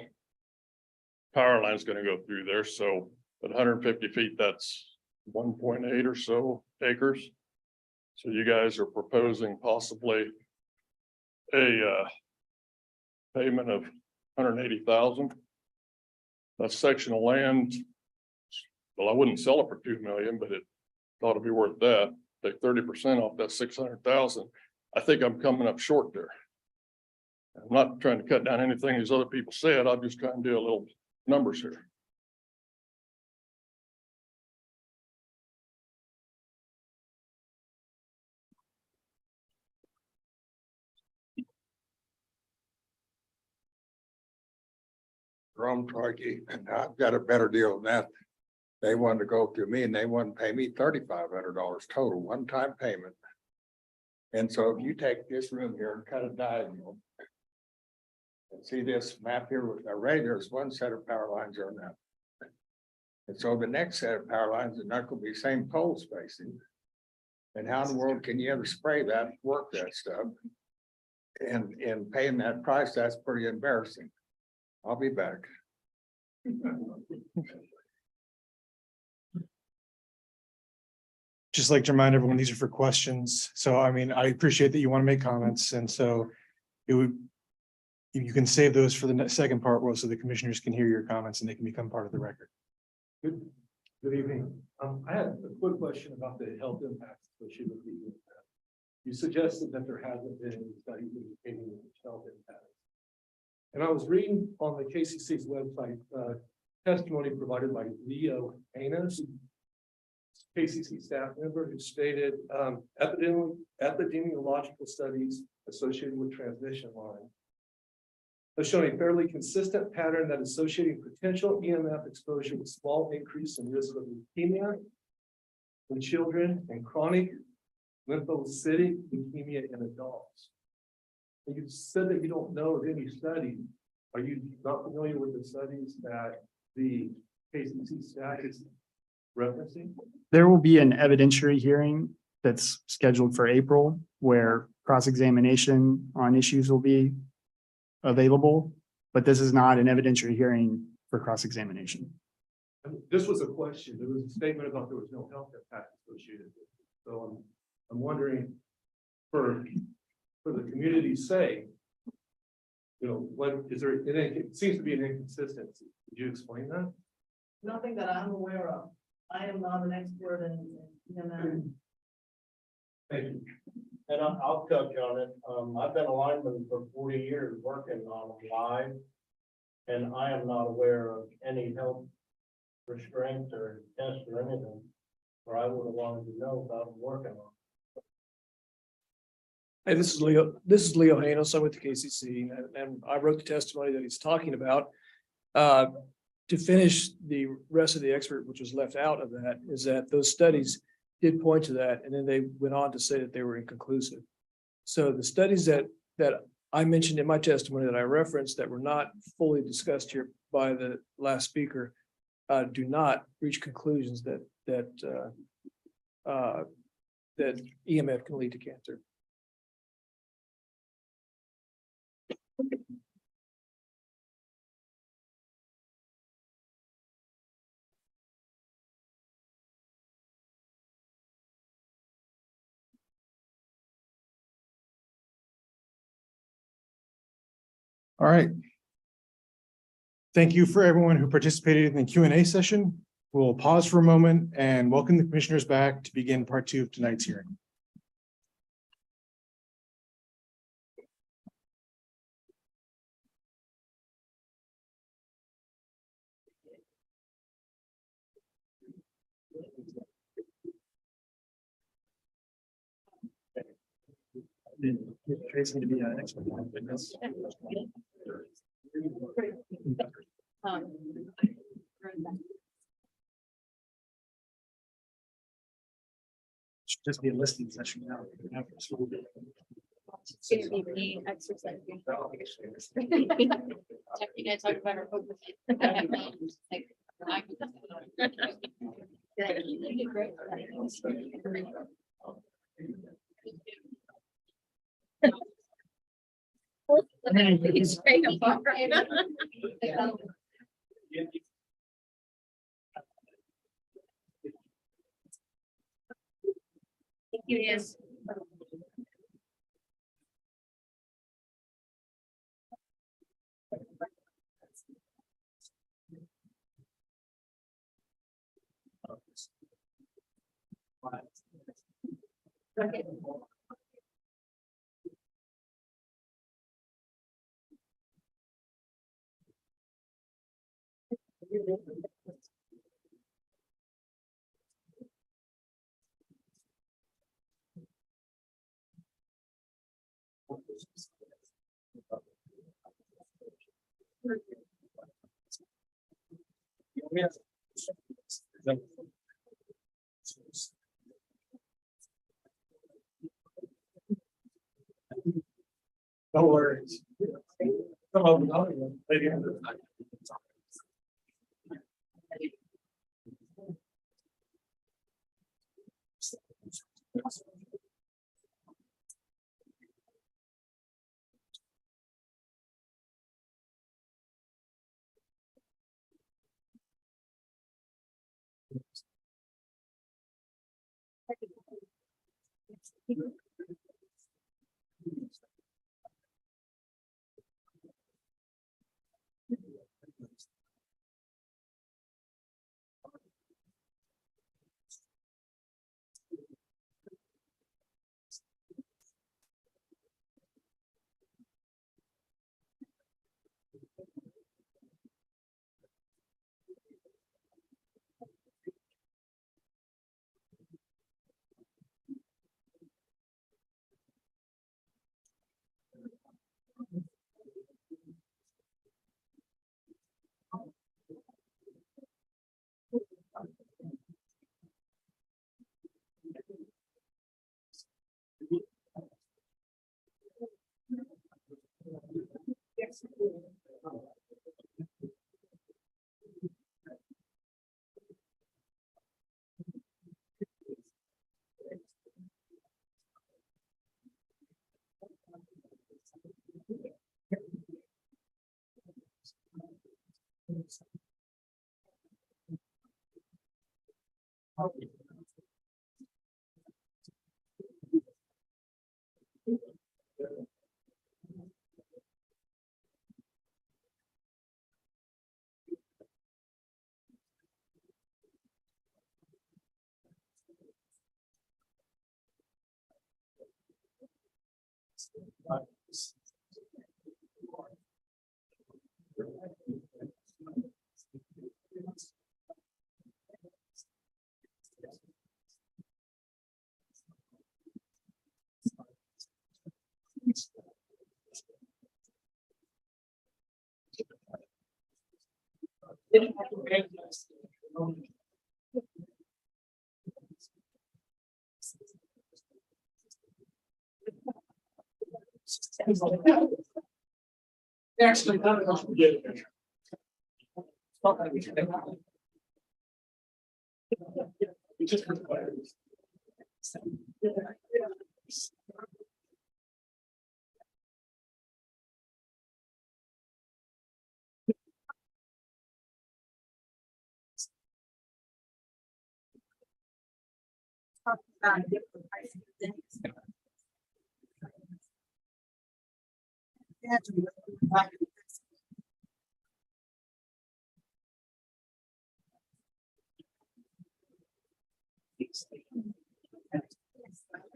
power line is going to go through there. So at 150 feet, that's 1.8 or so acres. So you guys are proposing possibly a payment of 180,000. That section of land, well, I wouldn't sell it for 2 million, but it ought to be worth that. Take 30% off that 600,000. I think I'm coming up short there. I'm not trying to cut down anything these other people said. I'm just trying to do a little numbers here. Rum Troikey, and I've got a better deal than that. They wanted to go through me and they wanted to pay me $3,500 total, one-time payment. And so if you take this room here and cut a diagonal. And see this map here with already there's one set of power lines on that. And so the next set of power lines are not going to be same pole spacing. And how in the world can you ever spray that, work that stuff? And paying that price, that's pretty embarrassing. I'll be back. Just like to remind everyone, these are for questions. So I mean, I appreciate that you want to make comments, and so it would, you can save those for the second part, Will, so the commissioners can hear your comments and they can become part of the record. Good evening. I had a quick question about the health impacts associated with the. You suggested that there hasn't been any studies indicating health impacts. And I was reading on the KCC's website, testimony provided by Leo Anas, KCC staff member, who stated epidemiological studies associated with transmission line have shown a fairly consistent pattern that associating potential EMF exposure with small increase in risk of leukemia in children and chronic lymphocytic leukemia in adults. And you said that you don't know of any study. Are you not familiar with the studies that the KCC staff is referencing? There will be an evidentiary hearing that's scheduled for April where cross-examination on issues will be available, but this is not an evidentiary hearing for cross-examination. This was a question. There was a statement about there was no health impact associated with it. So I'm wondering for the community's sake, you know, what is there, it seems to be an inconsistency. Could you explain that? Nothing that I'm aware of. I am not an expert in EMF. Thank you. And I'll touch on it. I've been a lineman for 40 years working on live. And I am not aware of any health restraints or tests or anything where I would have wanted to know about working on. Hey, this is Leo. This is Leo Hanos. I'm with the KCC, and I wrote the testimony that he's talking about. To finish the rest of the expert, which was left out of that, is that those studies did point to that, and then they went on to say that they were inconclusive. So the studies that I mentioned in my testimony that I referenced that were not fully discussed here by the last speaker do not reach conclusions that EMF can lead to cancer. All right. Thank you for everyone who participated in the Q&A session. We'll pause for a moment and welcome the commissioners back to begin part 2 of tonight's hearing. Tracy to be an expert on fitness. Should just be a listening session now. CVP exercise. You guys talk about our focus. Straight apart. Thank you, yes. Okay. No worries.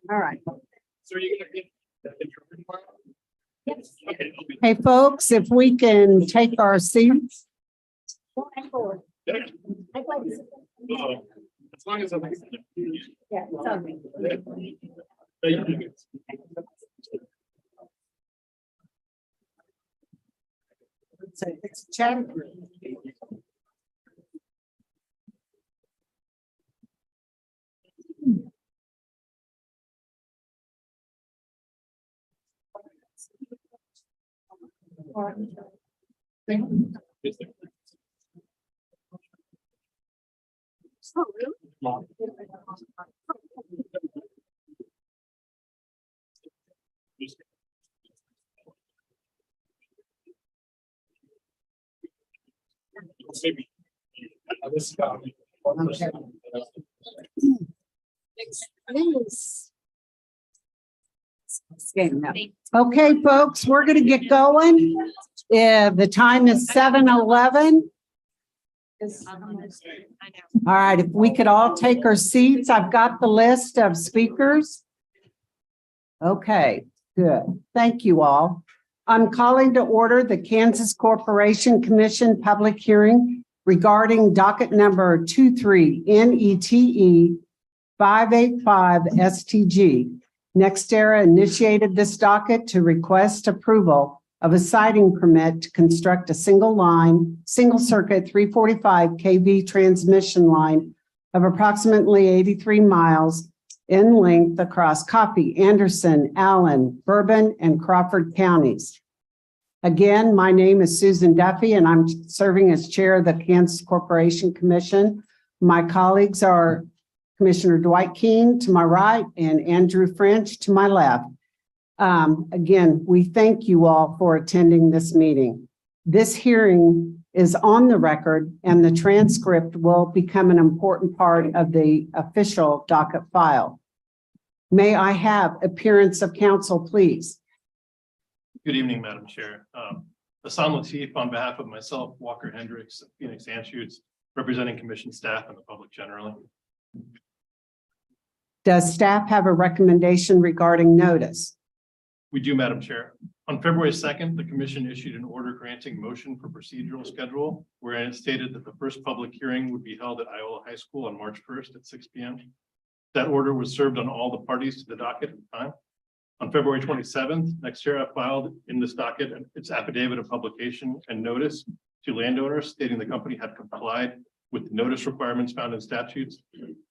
All right. Hey, folks, if we can take our seats. As long as I'm. It's chat. Okay, folks, we're going to get going. The time is 7:11. All right, if we could all take our seats, I've got the list of speakers. Okay, good. Thank you all. I'm calling to order the Kansas Corporation Commission public hearing regarding docket number 23 NETE 585 STG. NextEra initiated this docket to request approval of a siting permit to construct a single circuit 345 kV transmission line of approximately 83 miles in length across Coffey, Anderson, Allen, Bourbon, and Crawford counties. Again, my name is Susan Duffy, and I'm serving as chair of the Kansas Corporation Commission. My colleagues are Commissioner Dwight Keene to my right and Andrew French to my left. Again, we thank you all for attending this meeting. This hearing is on the record, and the transcript will become an important part of the official docket file. May I have appearance of counsel, please? Good evening, Madam Chair. Hassan Latif on behalf of myself, Walker Hendricks, of Phoenix Anschutz, representing commission staff and the public generally. Does staff have a recommendation regarding notice? We do, Madam Chair. On February 2nd, the commission issued an order granting motion for procedural schedule, wherein it stated that the first public hearing would be held at Iola High School on March 1st at 6 p.m. That order was served on all the parties to the docket at the time. On February 27th, NextEra filed in this docket its affidavit of publication and notice to landowners stating the company had complied with the notice requirements found in statutes,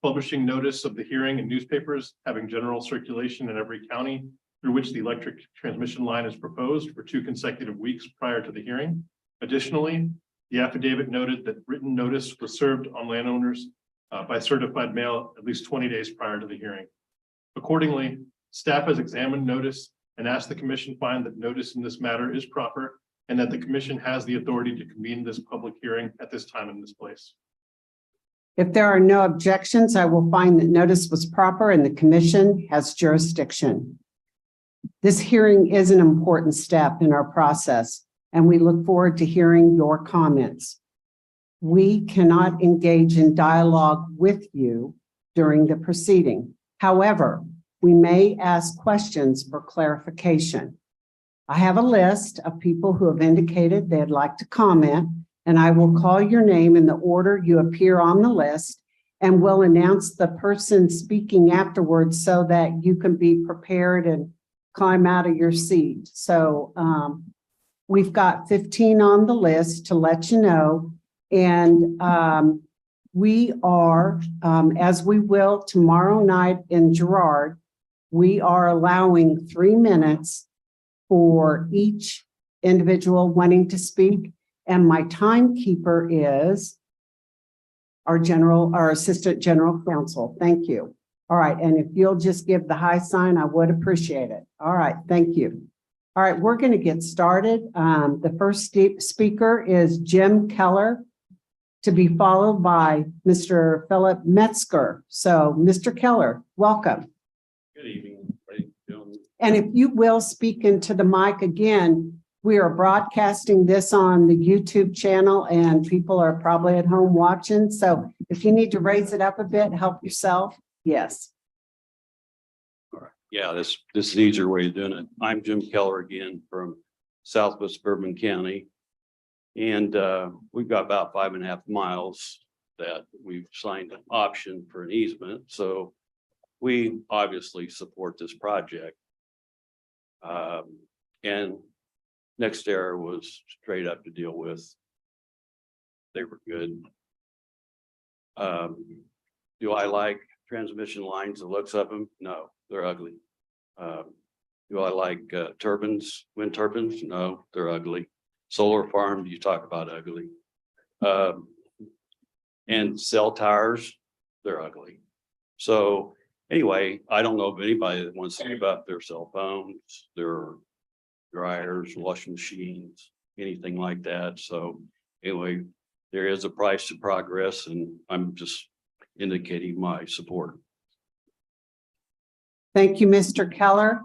publishing notice of the hearing in newspapers, having general circulation in every county through which the electric transmission line is proposed for 2 consecutive weeks prior to the hearing. Additionally, the affidavit noted that written notice was served on landowners by certified mail at least 20 days prior to the hearing. Accordingly, staff has examined notice and asked the commission find that notice in this matter is proper and that the commission has the authority to convene this public hearing at this time in this place. If there are no objections, I will find that notice was proper and the commission has jurisdiction. This hearing is an important step in our process, and we look forward to hearing your comments. We cannot engage in dialogue with you during the proceeding. However, we may ask questions for clarification. I have a list of people who have indicated they'd like to comment, and I will call your name in the order you appear on the list, and will announce the person speaking afterwards so that you can be prepared and climb out of your seat. So we've got 15 on the list to let you know. And we are, as we will tomorrow night in Girard, we are allowing 3 minutes for each individual wanting to speak. And my timekeeper is our assistant general counsel. Thank you. All right, and if you'll just give the high sign, I would appreciate it. All right, thank you. All right, we're going to get started. The first speaker is Jim Keller, to be followed by Mr. Philip Metzger. So, Mr. Keller, welcome. Good evening. And if you will speak into the mic again, we are broadcasting this on the YouTube channel and people are probably at home watching. So if you need to raise it up a bit, help yourself. Yes. All right. Yeah, this is the easier way of doing it. I'm Jim Keller again from Southwest Bourbon County. And we've got about 5.5 miles that we've signed an option for an easement. So we obviously support this project. And NextEra was straight up to deal with. They were good. Do I like transmission lines, the looks of them? No, they're ugly. Do I like turbines, wind turbines? No, they're ugly. Solar farm, you talk about ugly. And cell towers, they're ugly. So anyway, I don't know of anybody that wants to give up their cell phones, their dryers, washing machines, anything like that. So anyway, there is a price to progress, and I'm just indicating my support. Thank you, Mr. Keller.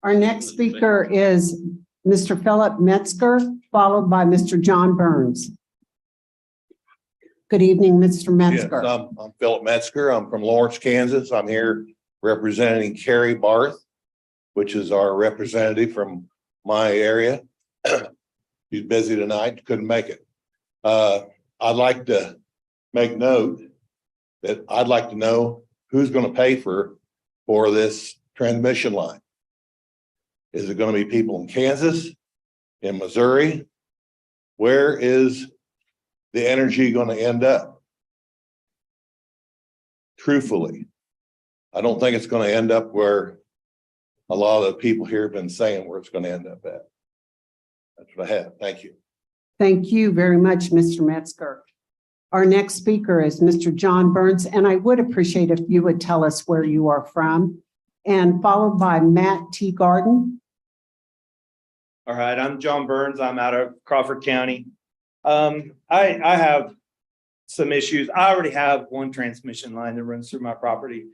Our next speaker is Mr. Philip Metzger, followed by Mr. John Burns. Good evening, Mr. Metzger. Yes, I'm Philip Metzger. I'm from Lawrence, Kansas. I'm here representing Carrie Barth, which is our representative from my area. She's busy tonight, couldn't make it. I'd like to make note that I'd like to know who's going to pay for this transmission line. Is it going to be people in Kansas, in Missouri? Where is the energy going to end up? Truthfully, I don't think it's going to end up where a lot of the people here have been saying where it's going to end up at. That's what I have. Thank you. Thank you very much, Mr. Metzger. Our next speaker is Mr. John Burns, and I would appreciate if you would tell us where you are from, and followed by Matt T. Garden. All right, I'm John Burns. I'm out of Crawford County. I have some issues. I already have one transmission line that runs through my property.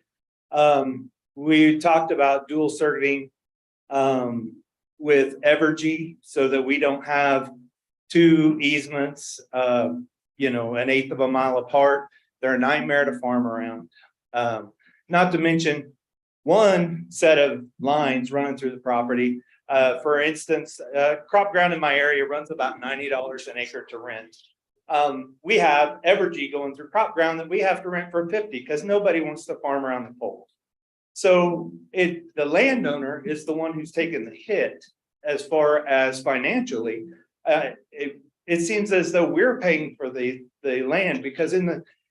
we talked about dual circuiting with Evergy so that we don't have two easements, an 1/8 of a mile apart. They're a nightmare to farm around. Not to mention one set of lines running through the property. For instance, crop ground in my area runs about $90 an acre to rent. We have Evergy going through crop ground that we have to rent for $50 because nobody wants to farm around the poles. So the landowner is the one who's taking the hit as far as financially. It seems as though we're paying for the land because in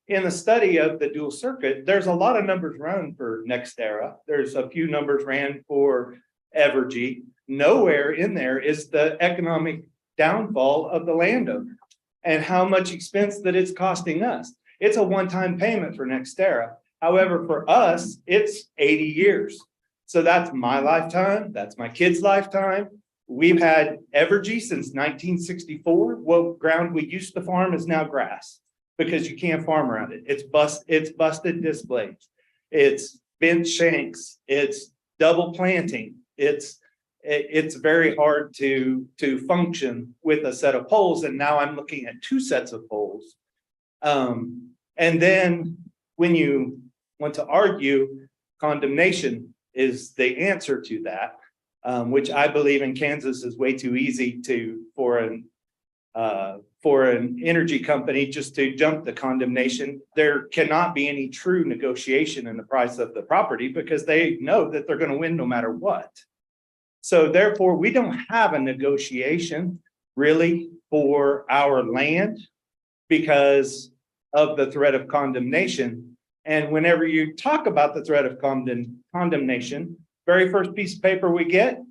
the study of the dual circuit, there's a lot of numbers run for NextEra. There's a few numbers ran for Evergy. Nowhere in there is the economic downfall of the landowner and how much expense that it's costing us. It's a one-time payment for NextEra. However, for us, it's 80 years. So that's my lifetime. That's my kid's lifetime. We've had Evergy since 1964. What ground we used to farm is now grass because you can't farm around it. It's busted displays. It's bent shanks. It's double planting. It's very hard to function with a set of poles. And now I'm looking at two sets of poles. And then when you want to argue, condemnation is the answer to that, which I believe in Kansas is way too easy for an energy company just to jump the condemnation. There cannot be any true negotiation in the price of the property because they know that they're going to win no matter what. So therefore, we don't have a negotiation really for our land because of the threat of condemnation. And whenever you talk about the threat of condemnation, very first piece of paper we get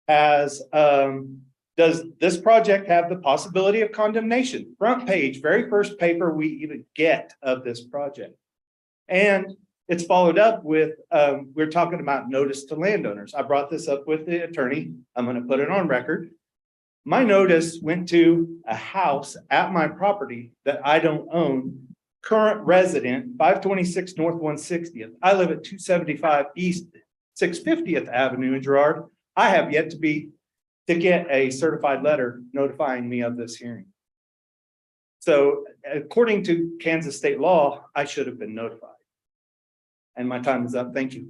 has, does this project have the possibility of condemnation? Front page, very first paper we even get of this project. And it's followed up with, we're talking about notice to landowners. I brought this up with the attorney. I'm going to put it on record. My notice went to a house at my property that I don't own. Current resident, 526 North 160th. I live at 275 East 650th Avenue in Girard. I have yet to get a certified letter notifying me of this hearing. So according to Kansas state law, I should have been notified. And my time is up. Thank you.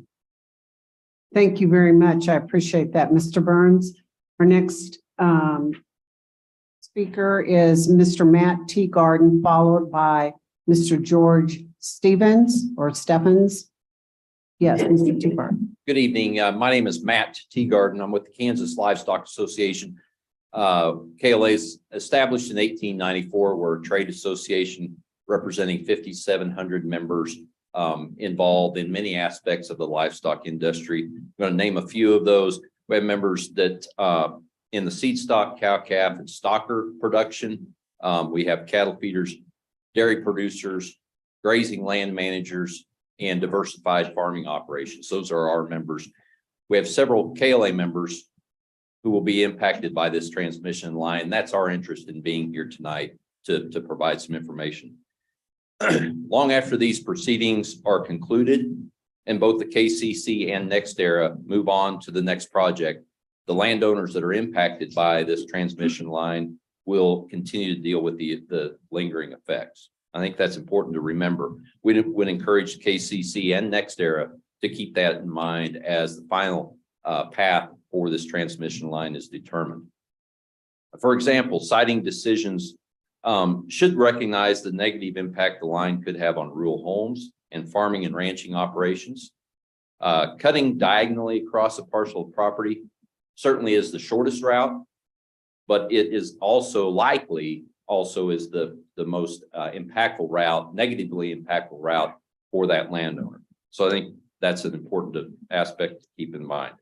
Thank you very much. I appreciate that, Mr. Burns. Our next speaker is Mr. Matt T. Garden, followed by Mr. George Stevens or Stephens. Yes, Mr. T. Garden. Good evening. My name is Matt T. Garden. I'm with the Kansas Livestock Association. KLA is established in 1894. We're a trade association representing 5,700 members involved in many aspects of the livestock industry. I'm going to name a few of those. We have members that in the seed stock, cow, calf, and stocker production. We have cattle feeders, dairy producers, grazing land managers, and diversified farming operations. Those are our members. We have several KLA members who will be impacted by this transmission line. That's our interest in being here tonight to provide some information. Long after these proceedings are concluded and both the KCC and NextEra move on to the next project, the landowners that are impacted by this transmission line will continue to deal with the lingering effects. I think that's important to remember. We would encourage KCC and NextEra to keep that in mind as the final path for this transmission line is determined. For example, siting decisions should recognize the negative impact the line could have on rural homes and farming and ranching operations. Cutting diagonally across a parcel of property certainly is the shortest route, but it is also likely is the most impactful route, negatively impactful route for that landowner. So I think that's an important aspect to keep in mind.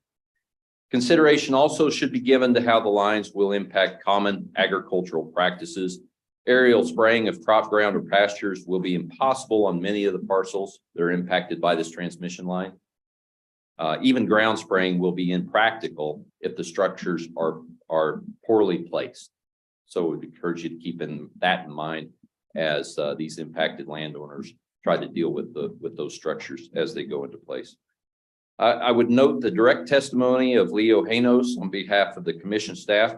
Consideration also should be given to how the lines will impact common agricultural practices. Aerial spraying of crop ground or pastures will be impossible on many of the parcels that are impacted by this transmission line. Even ground spraying will be impractical if the structures are poorly placed. So we would encourage you to keep that in mind as these impacted landowners try to deal with those structures as they go into place. I would note the direct testimony of Leo Hanos on behalf of the commission staff.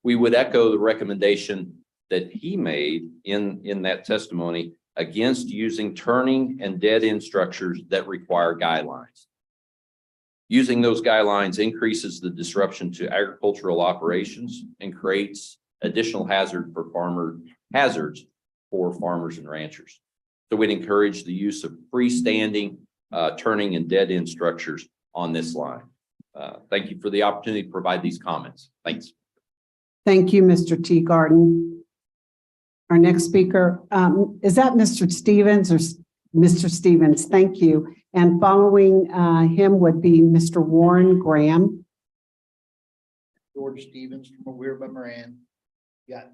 We would echo the recommendation that he made in that testimony against using turning and dead end structures that require guidelines. Using those guidelines increases the disruption to agricultural operations and creates additional hazards for farmers and ranchers. So we'd encourage the use of freestanding turning and dead end structures on this line. Thank you for the opportunity to provide these comments. Thanks. Thank you, Mr. Teagarden. Our next speaker, is that Mr. Stevens or Mr. Stevens? Thank you. And following him would be Mr. Warren Graham. George Stevens from Weir by Moran. Got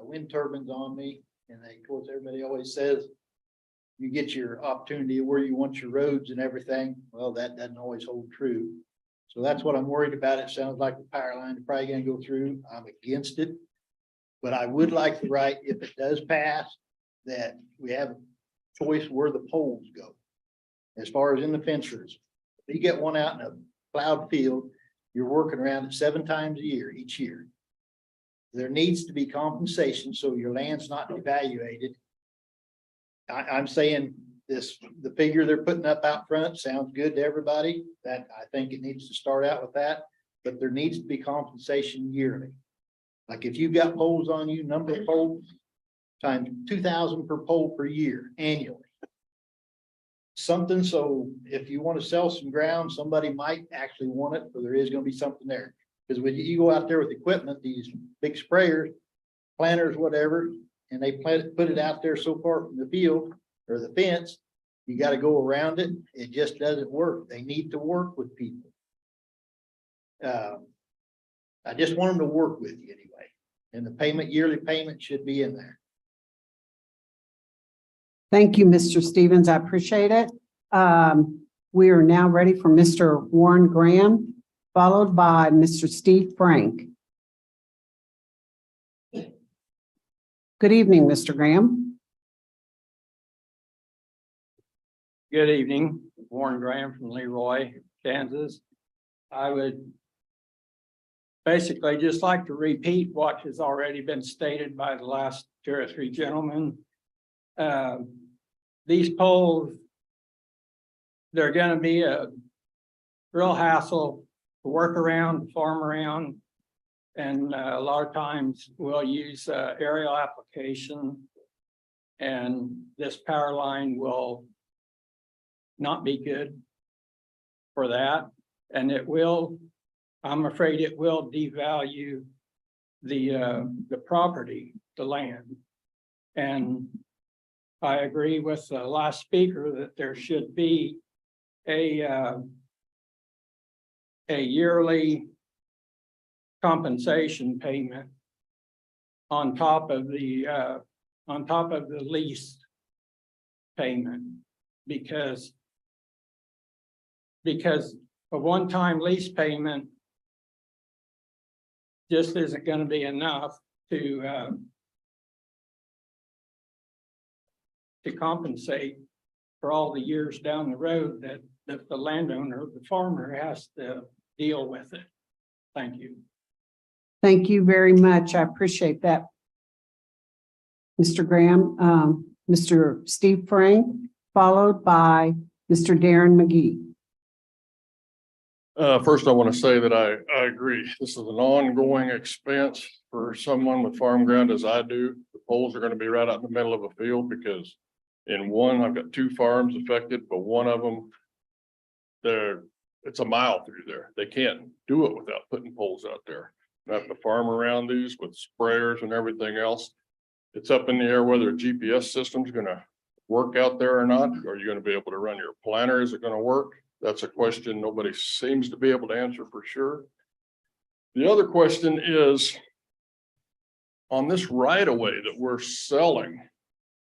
wind turbines on me, and of course, everybody always says you get your opportunity where you want your roads and everything. Well, that doesn't always hold true. So that's what I'm worried about. It sounds like the power line is probably gonna go through. I'm against it. But I would like the right, if it does pass, that we have a choice where the poles go. As far as in the fencers, if you get one out in a plowed field, you're working around it 7 times a year, each year. There needs to be compensation, so your land's not devaluated. I'm saying this, the figure they're putting up out front sounds good to everybody. That I think it needs to start out with that, but there needs to be compensation yearly. Like if you've got poles on you, number of poles times 2,000 per pole per year annually. Something, so if you want to sell some ground, somebody might actually want it, but there is going to be something there. Because when you go out there with equipment, these big sprayers, planters, whatever, and they put it out there so far from the field or the fence, you got to go around it. It just doesn't work. They need to work with people. I just want them to work with you anyway. And the payment, yearly payment should be in there. Thank you, Mr. Stevens. I appreciate it. We are now ready for Mr. Warren Graham, followed by Mr. Steve Frank. Good evening, Mr. Graham. Good evening, Warren Graham from Leroy, Kansas. I would basically just like to repeat what has already been stated by the last 2 or 3 gentlemen. These poles, they're going to be a real hassle to work around, to farm around, and a lot of times we'll use aerial application, and this power line will not be good for that, and it will, I'm afraid it will devalue the property, the land. And I agree with the last speaker that there should be a yearly compensation payment on top of the lease payment, because a one-time lease payment just isn't going to be enough to compensate for all the years down the road that the landowner, the farmer, has to deal with it. Thank you. Thank you very much. I appreciate that, Mr. Graham. Mr. Steve Frank, followed by Mr. Darren McGee. First, I want to say that I agree. This is an ongoing expense for someone with farm ground as I do. The poles are going to be right out in the middle of a field because in one, I've got 2 farms affected, but one of them, it's a mile through there. They can't do it without putting poles out there. I have to farm around these with sprayers and everything else. It's up in the air whether a GPS system is going to work out there or not. Are you going to be able to run your planter? Is it going to work? That's a question nobody seems to be able to answer for sure. The other question is, on this right of way that we're selling,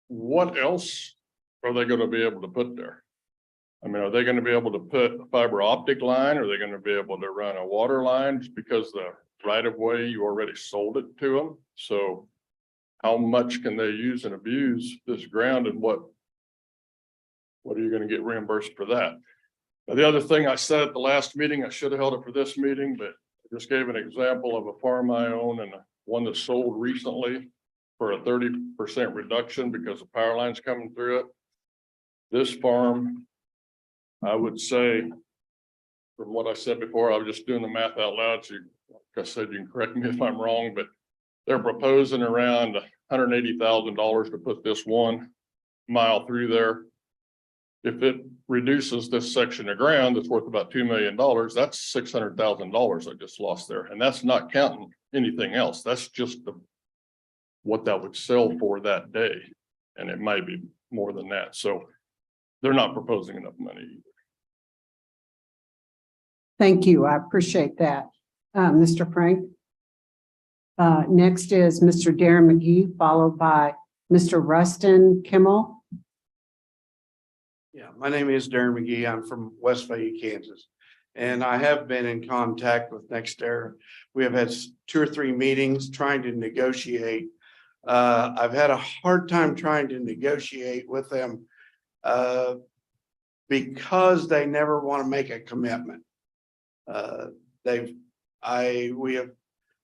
what else are they going to be able to put there? I mean, are they going to be able to put a fiber optic line? Are they going to be able to run a water line just because the right of way, you already sold it to them? So how much can they use and abuse this ground, and what are you going to get reimbursed for that? The other thing I said at the last meeting, I should have held it for this meeting, but I just gave an example of a farm I own and one that sold recently for a 30% reduction because the power line's coming through it. This farm, I would say, from what I said before, I was just doing the math out loud. So like I said, you can correct me if I'm wrong, but they're proposing around $180,000 to put this 1 mile through there. If it reduces this section of ground that's worth about $2 million, that's $600,000 I just lost there. And that's not counting anything else. That's just what that would sell for that day. And it might be more than that. So they're not proposing enough money either. Thank you. I appreciate that. Mr. Frank. Next is Mr. Darren McGee, followed by Mr. Rustin Kimmel. Yeah, my name is Darren McGee. I'm from West Fayette, Kansas. And I have been in contact with NextEra. We have had 2 or 3 meetings trying to negotiate. I've had a hard time trying to negotiate with them because they never want to make a commitment. We have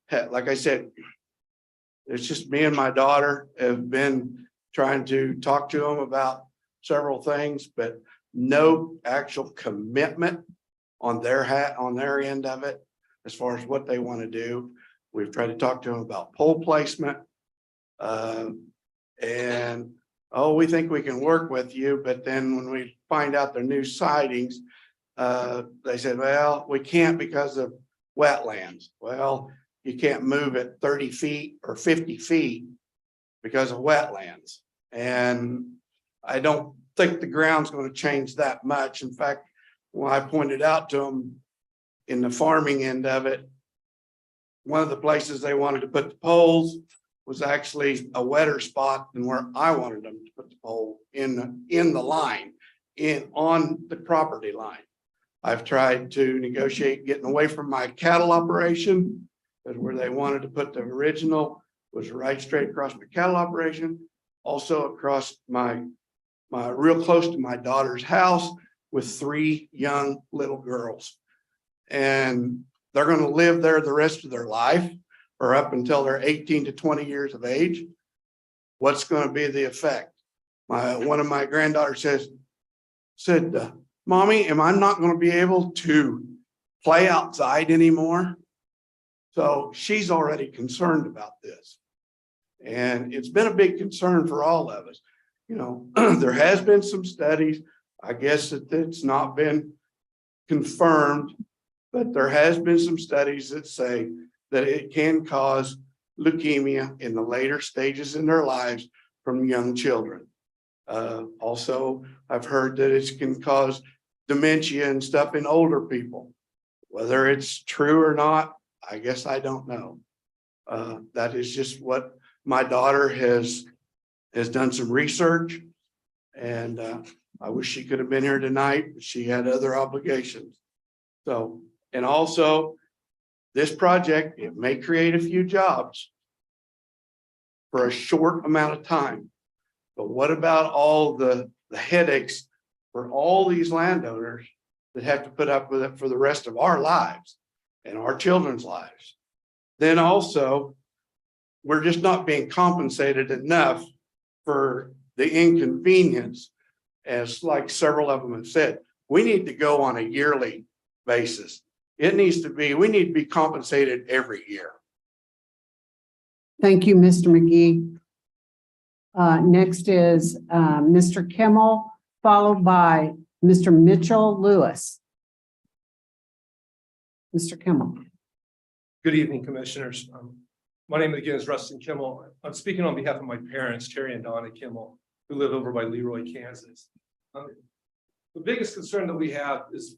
had, like I said, it's just me and my daughter have been trying to talk to them about several things, but no actual commitment on their end of it as far as what they want to do. We've tried to talk to them about pole placement. And we think we can work with you, but then when we find out their new sightings, they said, well, we can't because of wetlands. Well, you can't move it 30 feet or 50 feet because of wetlands. And I don't think the ground's going to change that much. In fact, when I pointed out to them in the farming end of it, one of the places they wanted to put the poles was actually a wetter spot than where I wanted them to put the pole in the line, on the property line. I've tried to negotiate getting away from my cattle operation, but where they wanted to put the original was right straight across my cattle operation, also across my real close to my daughter's house with 3 young little girls. And they're going to live there the rest of their life or up until they're 18 to 20 years of age. What's going to be the effect? One of my granddaughters said, Mommy, am I not going to be able to play outside anymore? So she's already concerned about this. And it's been a big concern for all of us. You know, there has been some studies. I guess that it's not been confirmed, but there has been some studies that say that it can cause leukemia in the later stages in their lives from young children. Also, I've heard that it can cause dementia and stuff in older people. Whether it's true or not, I guess I don't know. That is just what my daughter has done some research, and I wish she could have been here tonight, but she had other obligations. So, and also this project, it may create a few jobs for a short amount of time. But what about all the headaches for all these landowners that have to put up with it for the rest of our lives and our children's lives? Then also, we're just not being compensated enough for the inconvenience, as like several of them have said. We need to go on a yearly basis. We need to be compensated every year. Thank you, Mr. McGee. Next is Mr. Kimmel, followed by Mr. Mitchell Lewis. Mr. Kimmel. Good evening, commissioners. My name again is Rustin Kimmel. I'm speaking on behalf of my parents, Terry and Donna Kimmel, who live over by Leroy, Kansas. The biggest concern that we have is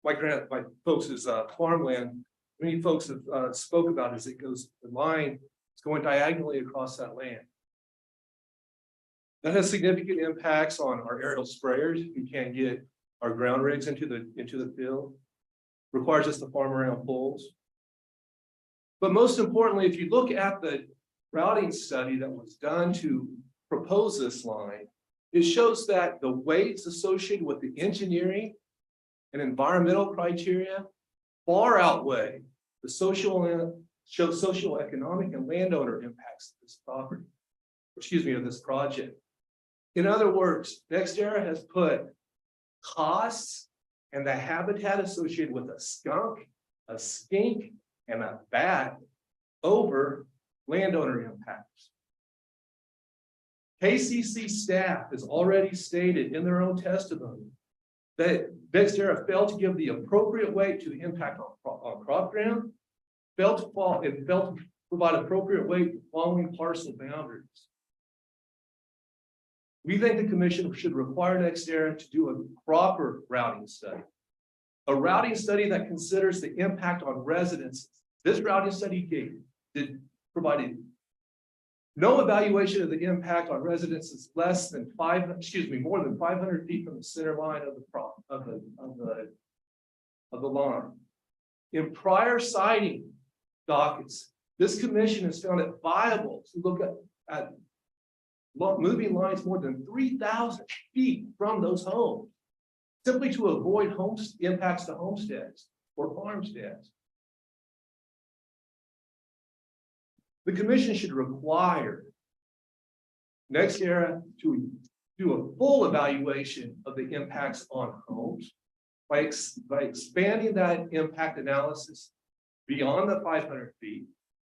my folks' farmland. Many folks have spoke about is the line is going diagonally across that land. That has significant impacts on our aerial sprayers. We can't get our ground rigs into the field. Requires us to farm around poles. But most importantly, if you look at the routing study that was done to propose this line, it shows that the weights associated with the engineering and environmental criteria far outweigh the socioeconomic and landowner impacts of this property, of this project. In other words, NextEra has put costs and the habitat associated with a skunk, a skink, and a bat over landowner impacts. KCC staff has already stated in their own testimony that NextEra failed to give the appropriate weight to the impact on crop ground, failed to provide appropriate weight to following parcel boundaries. We think the commission should require NextEra to do a proper routing study. A routing study that considers the impact on residents. This routing study provided no evaluation of the impact on residences more than 500 feet from the center line of the line. In prior siting dockets, this commission has found it viable to look at moving lines more than 3,000 feet from those homes, simply to avoid impacts to homesteads or farmsteads. The commission should require NextEra to do a full evaluation of the impacts on homes by expanding that impact analysis beyond the 500 feet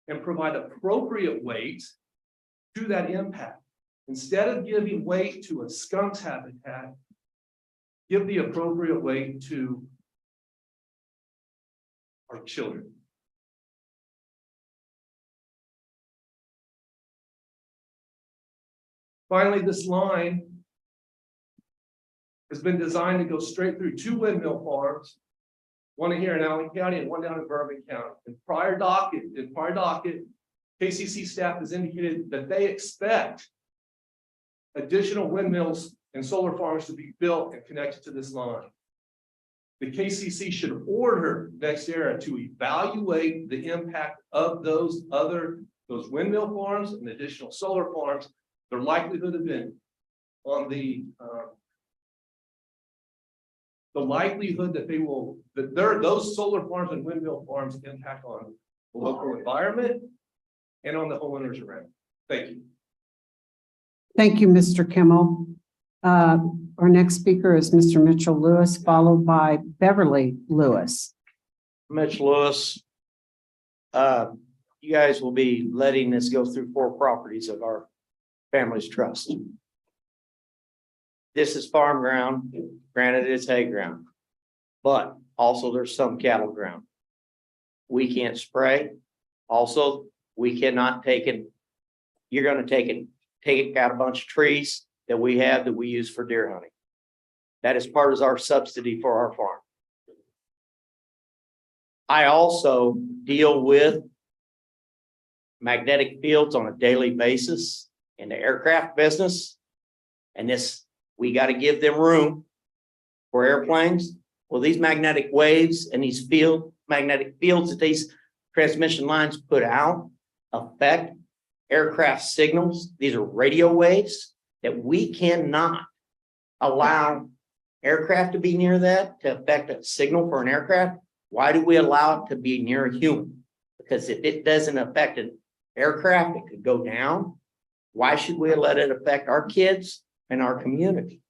and provide appropriate weight to that impact. Instead of giving weight to a skunk's habitat, give the appropriate weight to our children. Finally, this line has been designed to go straight through 2 windmill farms, one here in Allen County and one down in Bourbon County. In prior docket, KCC staff has indicated that they expect additional windmills and solar farms to be built and connected to this line. The KCC should order NextEra to evaluate the impact of those windmill farms and additional solar farms, their likelihood of being on the likelihood that those solar farms and windmill farms impact on the local environment and on the homeowners around. Thank you. Thank you, Mr. Kimmel. Our next speaker is Mr. Mitchell Lewis, followed by Beverly Lewis. Mitch Lewis. You guys will be letting this go through 4 properties of our family's trust. This is farm ground, granted it's hay ground, but also there's some cattle ground. We can't spray. Also, we cannot take it. You're going to take out a bunch of trees that we have that we use for deer hunting. That is part of our subsidy for our farm. I also deal with magnetic fields on a daily basis in the aircraft business. And we got to give them room for airplanes. Well, these magnetic waves and these magnetic fields that these transmission lines put out affect aircraft signals. These are radio waves that we cannot allow aircraft to be near that to affect a signal for an aircraft. Why do we allow it to be near a human? Because if it doesn't affect an aircraft, it could go down. Why should we let it affect our kids and our community?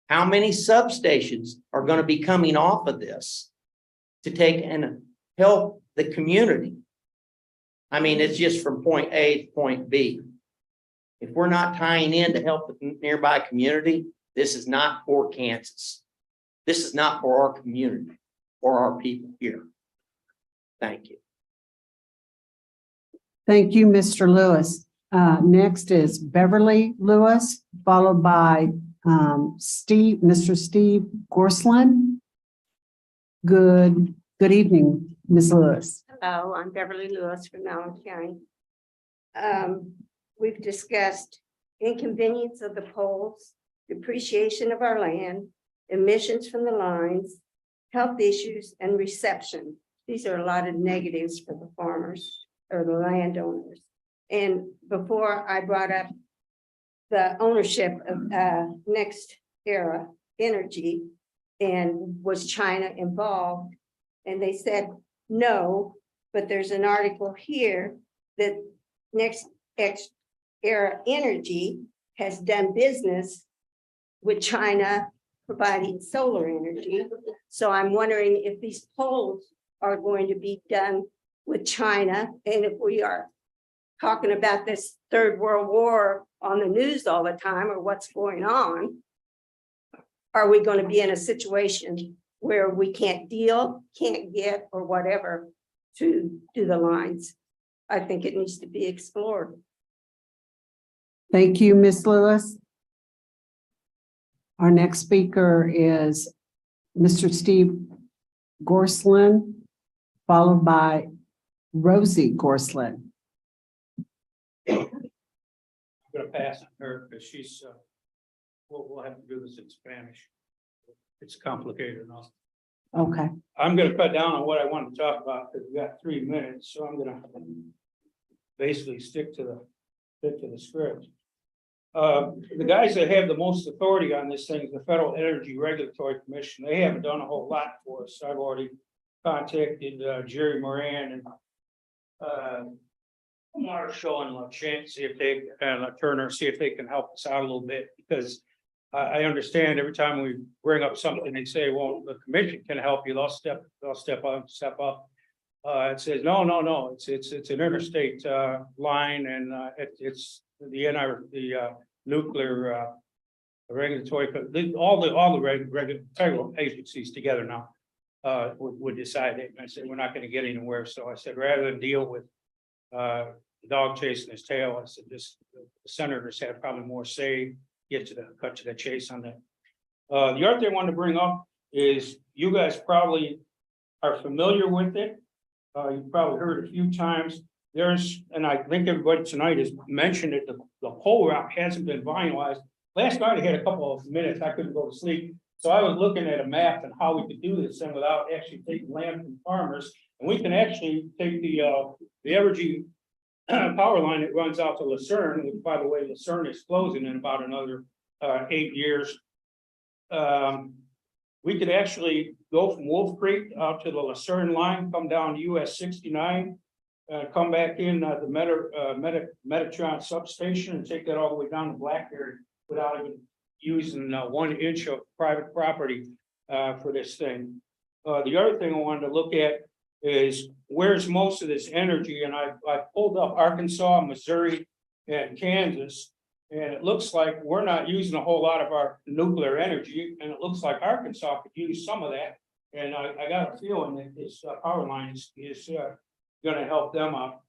How many substations are going to be coming off of this to take and help the community? I mean, it's just from point A to point B. If we're not tying in to help the nearby community, this is not for Kansas. This is not for our community or our people here. Thank you. Thank you, Mr. Lewis. Next is Beverly Lewis, followed by Mr. Steve Gorslin. Good evening, Ms. Lewis. Hello, I'm Beverly Lewis from Allen County. We've discussed inconvenience of the poles, depreciation of our land, emissions from the lines, health issues, and reception. These are a lot of negatives for the farmers or the landowners. And before I brought up the ownership of NextEra Energy, And was China involved? And they said no, but there's an article here that NextEra Energy has done business with China providing solar energy. So I'm wondering if these poles are going to be done with China, and if we are talking about this third world war on the news all the time, or what's going on, are we going to be in a situation where we can't deal, can't get, or whatever to do the lines? I think it needs to be explored. Thank you, Ms. Lewis. Our next speaker is Mr. Steve Gorslin, followed by Rosie Gorslin. I'm gonna pass on her because she's, we'll have to do this in Spanish. It's complicated enough. Okay. I'm gonna cut down on what I want to talk about because we got 3 minutes, so I'm gonna basically stick to the script. The guys that have the most authority on this thing is the Federal Energy Regulatory Commission. They haven't done a whole lot for us. I've already contacted Jerry Moran and Marshall and LaChance, see if they and Turner, see if they can help us out a little bit, because I understand every time we bring up something, they say, well, the commission can help you. They'll step up. It says, no, it's an interstate line, and it's the nuclear regulatory, all the federal agencies together now would decide it. And I said, we're not going to get anywhere. So I said, rather than deal with the dog chasing his tail, I said, the senators have probably more say, cut to the chase on that. The other thing I wanted to bring up is you guys probably are familiar with it. You've probably heard it a few times. And I think everybody tonight has mentioned it, the pole route hasn't been vinylized. Last night I had a couple of minutes, I couldn't go to sleep. So I was looking at a map and how we could do this and without actually taking land from farmers. And we can actually take the Evergy power line that runs out to Lucerne, which, by the way, Lucerne is closing in about another 8 years. We could actually go from Wolf Creek out to the Lucerne line, come down US 69, come back in the Metatron substation and take that all the way down to Blackberry without even using 1 inch of private property for this thing. The other thing I wanted to look at is where's most of this energy, and I pulled up Arkansas, Missouri, and Kansas, and it looks like we're not using a whole lot of our nuclear energy, and it looks like Arkansas could use some of that. And I got a feeling that this power line is going to help them out.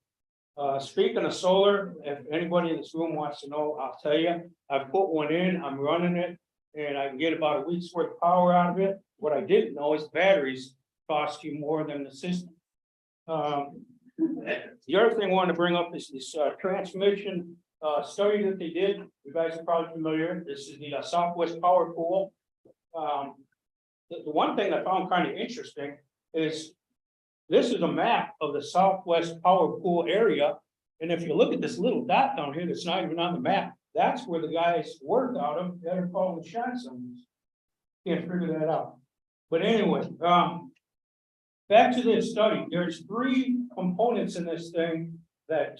Speaking of solar, if anybody in this room wants to know, I'll tell you, I've put one in, I'm running it, and I can get about a week's worth of power out of it. What I didn't know is batteries cost you more than the system. The other thing I wanted to bring up is this transmission study that they did. You guys are probably familiar. This is the Southwest Power Pool. The one thing I found kind of interesting is this is a map of the Southwest Power Pool area. And if you look at this little dot down here that's not even on the map, that's where the guys worked out of that are calling the shots on this. Can't figure that out. But anyway, back to this study. There's 3 components in this thing that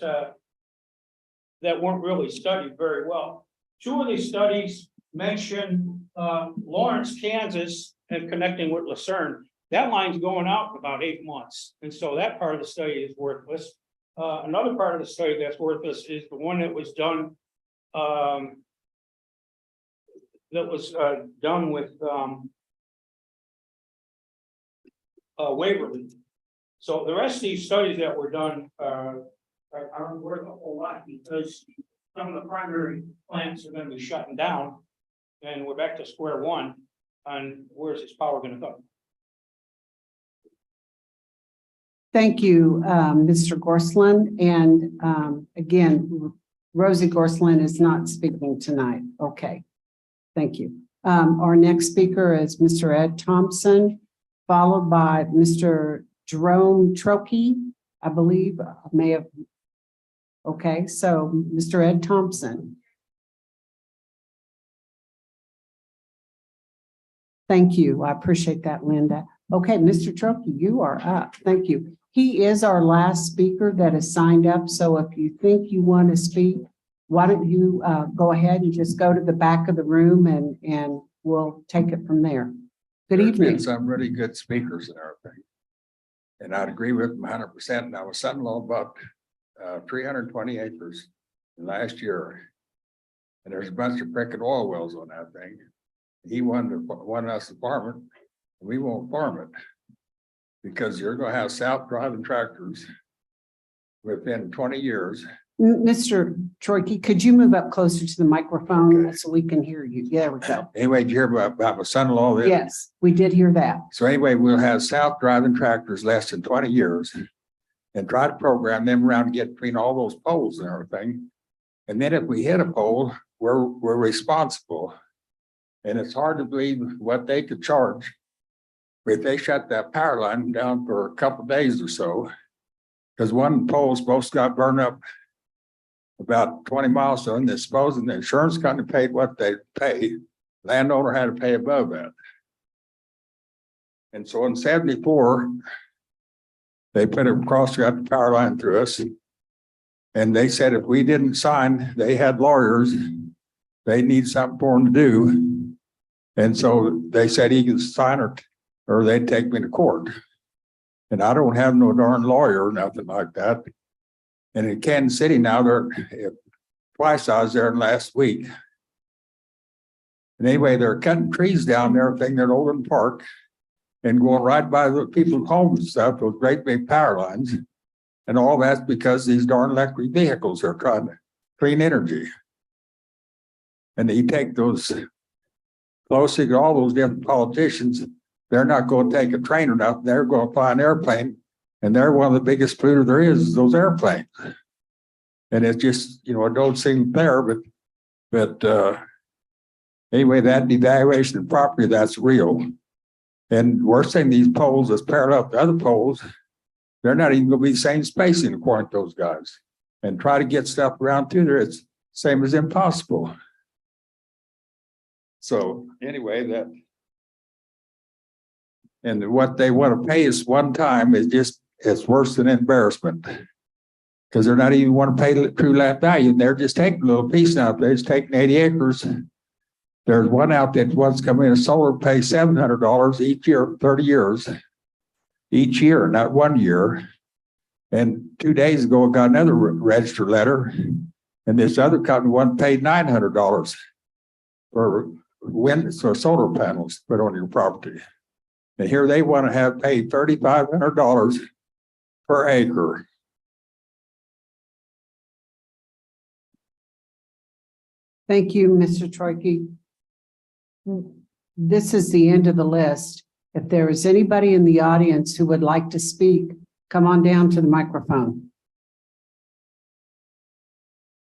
weren't really studied very well. 2 of these studies mention Lawrence, Kansas, and connecting with Lucerne. That line's going out in about 8 months. And so that part of the study is worthless. Another part of the study that's worthless is the one that was done with Waverly. So the rest of these studies that were done aren't worth a whole lot because some of the primary plants are going to be shutting down, and we're back to square one on where's this power going to come. Thank you, Mr. Gorslin. And again, Rosie Gorslin is not speaking tonight. Okay, thank you. Our next speaker is Mr. Ed Thompson, followed by Mr. Jerome Trokey, I believe. May have. Okay, so Mr. Ed Thompson. Thank you. I appreciate that, Linda. Okay, Mr. Trokey, you are up. Thank you. He is our last speaker that is signed up. So if you think you want to speak, why don't you go ahead and just go to the back of the room and we'll take it from there. Good There's evening. been some really good speakers and everything. And I'd agree with them 100%. And I was son-in-law about 320 acres last year. And there's a bunch of frickin' oil wells on that thing. He wanted us to farm it. We won't farm it. Because you're gonna have south driving tractors within 20 years. Mr. Troiki, could you move up closer to the microphone so we can hear you? There we go. Anyway, did you hear about my son-in-law? Yes, we did hear that. So anyway, we'll have south driving tractors less than 20 years and try to program them around to get between all those poles and everything. And then if we hit a pole, we're responsible. And it's hard to believe what they could charge if they shut that power line down for a couple of days or so. Because one pole supposed to got burned up about 20 miles on this, supposing the insurance company paid what they pay, landowner had to pay above that. And so in 74, they put it across, got the power line through us. And they said if we didn't sign, they had lawyers, they need something for them to do. And so they said he could sign or they'd take me to court. And I don't have no darn lawyer or nothing like that. And in Kansas City now, twice I was there last week. And anyway, they're cutting trees down there, everything at Olin Park, and going right by the people's homes and stuff, those great big power lines. And all that's because these darn electric vehicles are trying to clean energy. And you take those close, all those different politicians, they're not going to take a train or nothing. They're going to fly an airplane. And they're one of the biggest polluters there is those airplanes. And it's just, it don't seem fair, but anyway, that devaluation of property, that's real. And worse thing, these poles that's parallel to other poles, they're not even going to be the same spacing according to those guys. And try to get stuff around through there, it's same as impossible. So anyway, and what they want to pay us one time is just, it's worse than embarrassment. Because they're not even want to pay the true land value. They're just taking a little piece out there. It's taking 80 acres. There's one out that wants to come in, a solar pay $700 each year, 30 years. Each year, not 1 year. And 2 days ago, I got another registered letter. And this other company wanted paid $900 for wind, so solar panels put on your property. And here they want to have paid $3,500 per acre. Thank you, Mr. Troiki. This is the end of the list. If there is anybody in the audience who would like to speak, come on down to the microphone.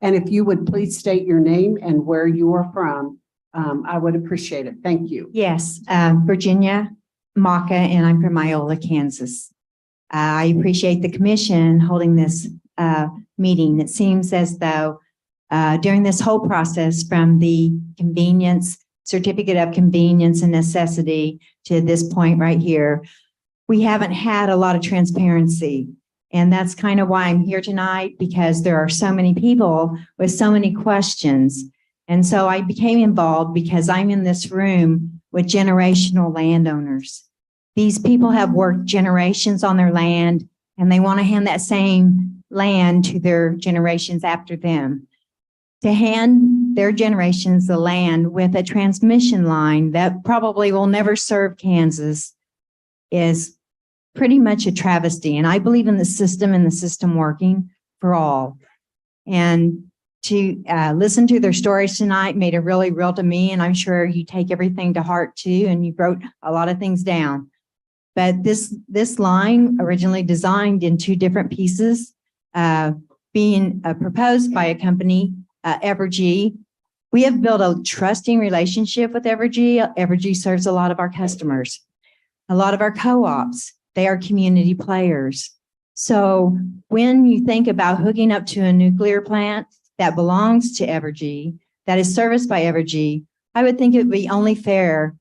And if you would please state your name and where you are from, I would appreciate it. Thank you. Yes, Virginia Maka, and I'm from Iola, Kansas. I appreciate the commission holding this meeting. It seems as though during this whole process, from the certificate of convenience and necessity to this point right here, we haven't had a lot of transparency. And that's kind of why I'm here tonight, because there are so many people with so many questions. And so I became involved because I'm in this room with generational landowners. These people have worked generations on their land, and they want to hand that same land to their generations after them. To hand their generations the land with a transmission line that probably will never serve Kansas is pretty much a travesty. And I believe in the system and the system working for all. And to listen to their stories tonight made it really real to me. And I'm sure you take everything to heart too, and you wrote a lot of things down. But this line, originally designed in 2 different pieces, being proposed by a company, Evergy. We have built a trusting relationship with Evergy. Evergy serves a lot of our customers, a lot of our co-ops. They are community players. So when you think about hooking up to a nuclear plant that belongs to Evergy, that is serviced by Evergy, I would think it would be only fair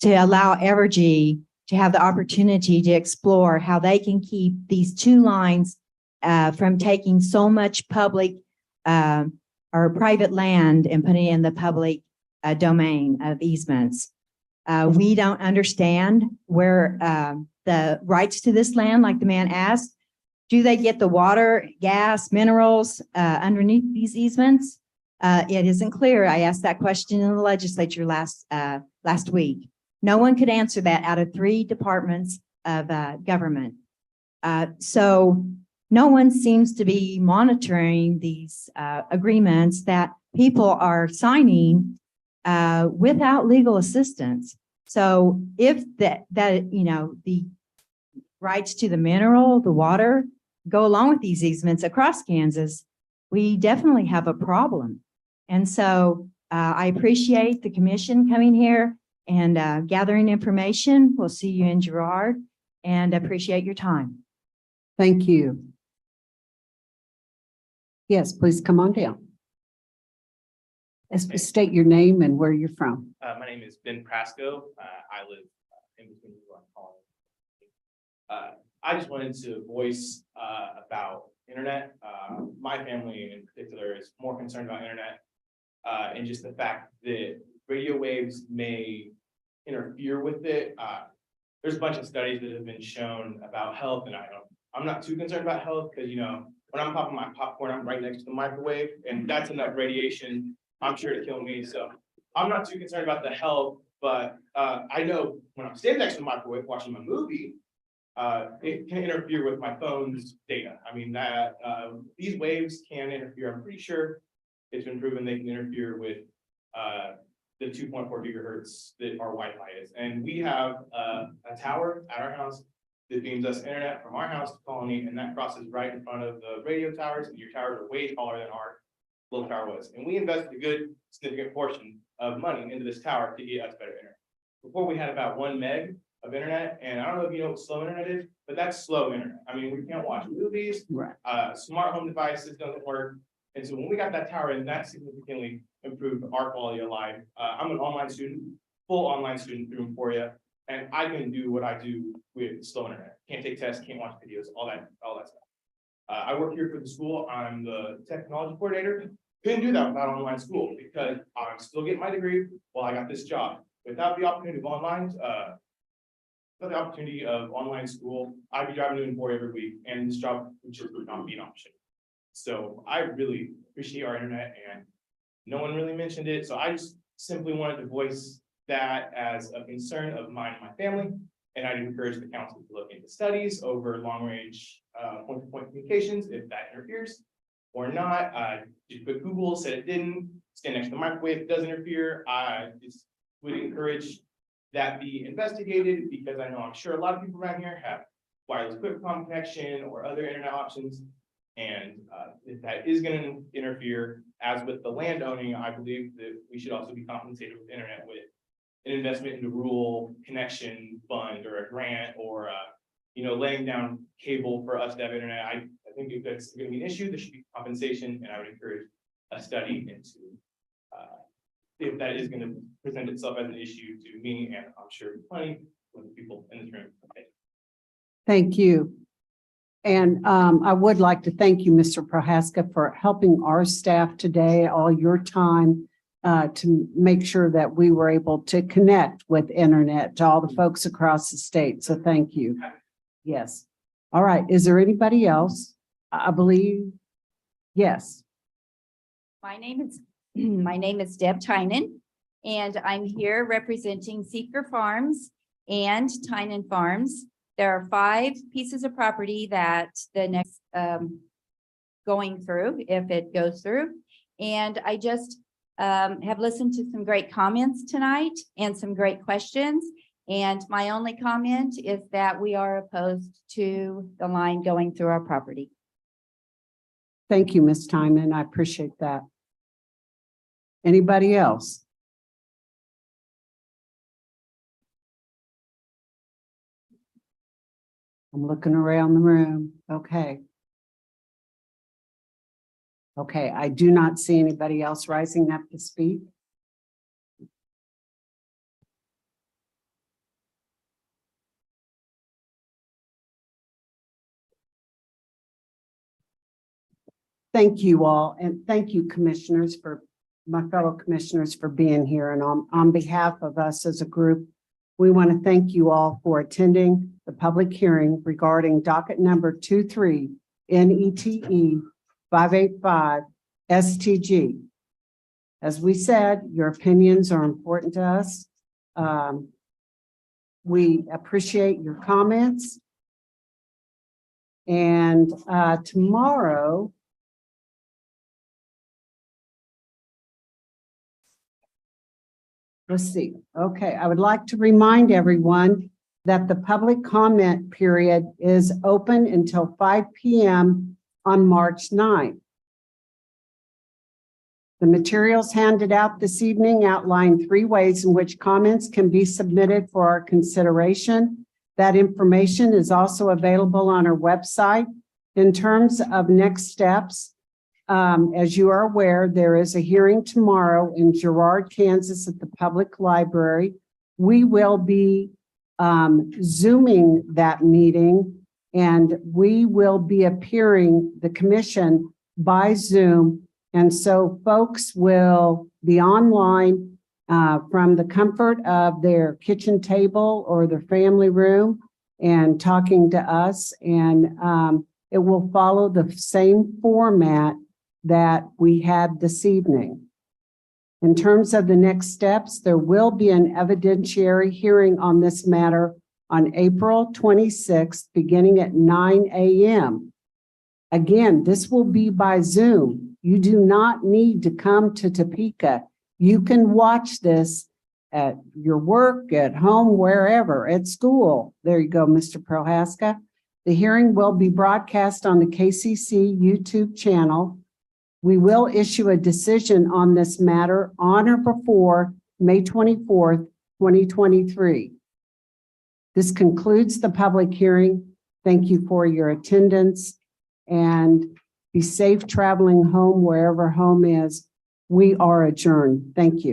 to allow Evergy to have the opportunity to explore how they can keep these two lines from taking so much public or private land and putting it in the public domain of easements. We don't understand where the rights to this land, like the man asked, do they get the water, gas, minerals underneath these easements? It isn't clear. I asked that question in the legislature last week. No one could answer that out of 3 departments of government. So no one seems to be monitoring these agreements that people are signing without legal assistance. So if the rights to the mineral, the water, go along with these easements across Kansas, we definitely have a problem. And so I appreciate the commission coming here and gathering information. We'll see you in Girard, and appreciate your time. Thank you. Yes, please come on down. State your name and where you're from. My name is Ben Prasco. I live in between where I'm calling. I just wanted to voice about internet. My family in particular is more concerned about internet and just the fact that radio waves may interfere with it. There's a bunch of studies that have been shown about health, and I'm not too concerned about health because, you know, when I'm popping my popcorn, I'm right next to the microwave, and that's enough radiation, I'm sure, to kill me. So I'm not too concerned about the health, but I know when I'm standing next to the microwave watching my movie, it can interfere with my phone's data. I mean, that these waves can interfere. I'm pretty sure it's been proven they can interfere with the 2.4 gigahertz that our Wi-Fi is. And we have a tower at our house that beams us internet from our house to Colony, and that crosses right in front of the radio towers, and your towers are way taller than our little tower was. And we invested a good significant portion of money into this tower to get us better internet. Before we had about 1 meg of internet, and I don't know if you know what slow internet is, but that's slow internet. I mean, we can't watch movies, smart home devices doesn't work. And so when we got that tower in, that significantly improved our quality of life. I'm an online student, full online student through Emporia, and I can do what I do with slow internet. Can't take tests, can't watch videos, all that stuff. I work here for the school. I'm the technology coordinator. Couldn't do that without online school because I'm still getting my degree while I got this job. Without the opportunity of online school, I'd be driving to Emporia every week, and this job just would not be an option. So I really appreciate our internet, and no one really mentioned it. So I just simply wanted to voice that as a concern of mine and my family. And I'd encourage the council to look into studies over long-range point-to-point communications, if that interferes or not. Just quick Google said it didn't. Stand next to the microwave, it does interfere. I just would encourage that be investigated, because I know I'm sure a lot of people around here have wireless quick-com connection or other internet options. And if that is going to interfere, as with the land owning, I believe that we should also be compensated with internet with an investment into rural connection fund or a grant, or laying down cable for us to have internet. I think if that's going to be an issue, there should be compensation, and I would encourage a study into if that is going to present itself as an issue to me, and I'm sure plenty of the people in this room. Thank you. And I would like to thank you, Mr. Prohaska, for helping our staff today, all your time to make sure that we were able to connect with internet to all the folks across the state. So thank you. Yes. All right. Is there anybody else? I believe. Yes. My name is Deb Tynan, and I'm here representing Seeker Farms and Tynan Farms. There are 5 pieces of property that the next going through, if it goes through. And I just have listened to some great comments tonight and some great questions. And my only comment is that we are opposed to the line going through our property. Thank you, Ms. Tynan. I appreciate that. Anybody else? I'm looking around the room. Okay. Okay, I do not see anybody else rising up to speak. Thank you all, and thank you commissioners my fellow commissioners for being here. And on behalf of us as a group, we want to thank you all for attending the public hearing regarding docket number 23 NETE 585 STG. As we said, your opinions are important to us. We appreciate your comments. And tomorrow, let's see. Okay, I would like to remind everyone that the public comment period is open until 5 p.m. on March 9th. The materials handed out this evening outline 3 ways in which comments can be submitted for our consideration. That information is also available on our website. In terms of next steps, as you are aware, there is a hearing tomorrow in Girard, Kansas at the public library. We will be Zooming that meeting, and we will be appearing the commission by Zoom. And so folks will be online from the comfort of their kitchen table or their family room and talking to us. And it will follow the same format that we had this evening. In terms of the next steps, there will be an evidentiary hearing on this matter on April 26th, beginning at 9 a.m. Again, this will be by Zoom. You do not need to come to Topeka. You can watch this at your work, at home, wherever, at school. There you go, Mr. Prohaska. The hearing will be broadcast on the KCC YouTube channel. We will issue a decision on this matter on or before May 24th, 2023. This concludes the public hearing. Thank you for your attendance and be safe traveling home wherever home is. We are adjourned. Thank you.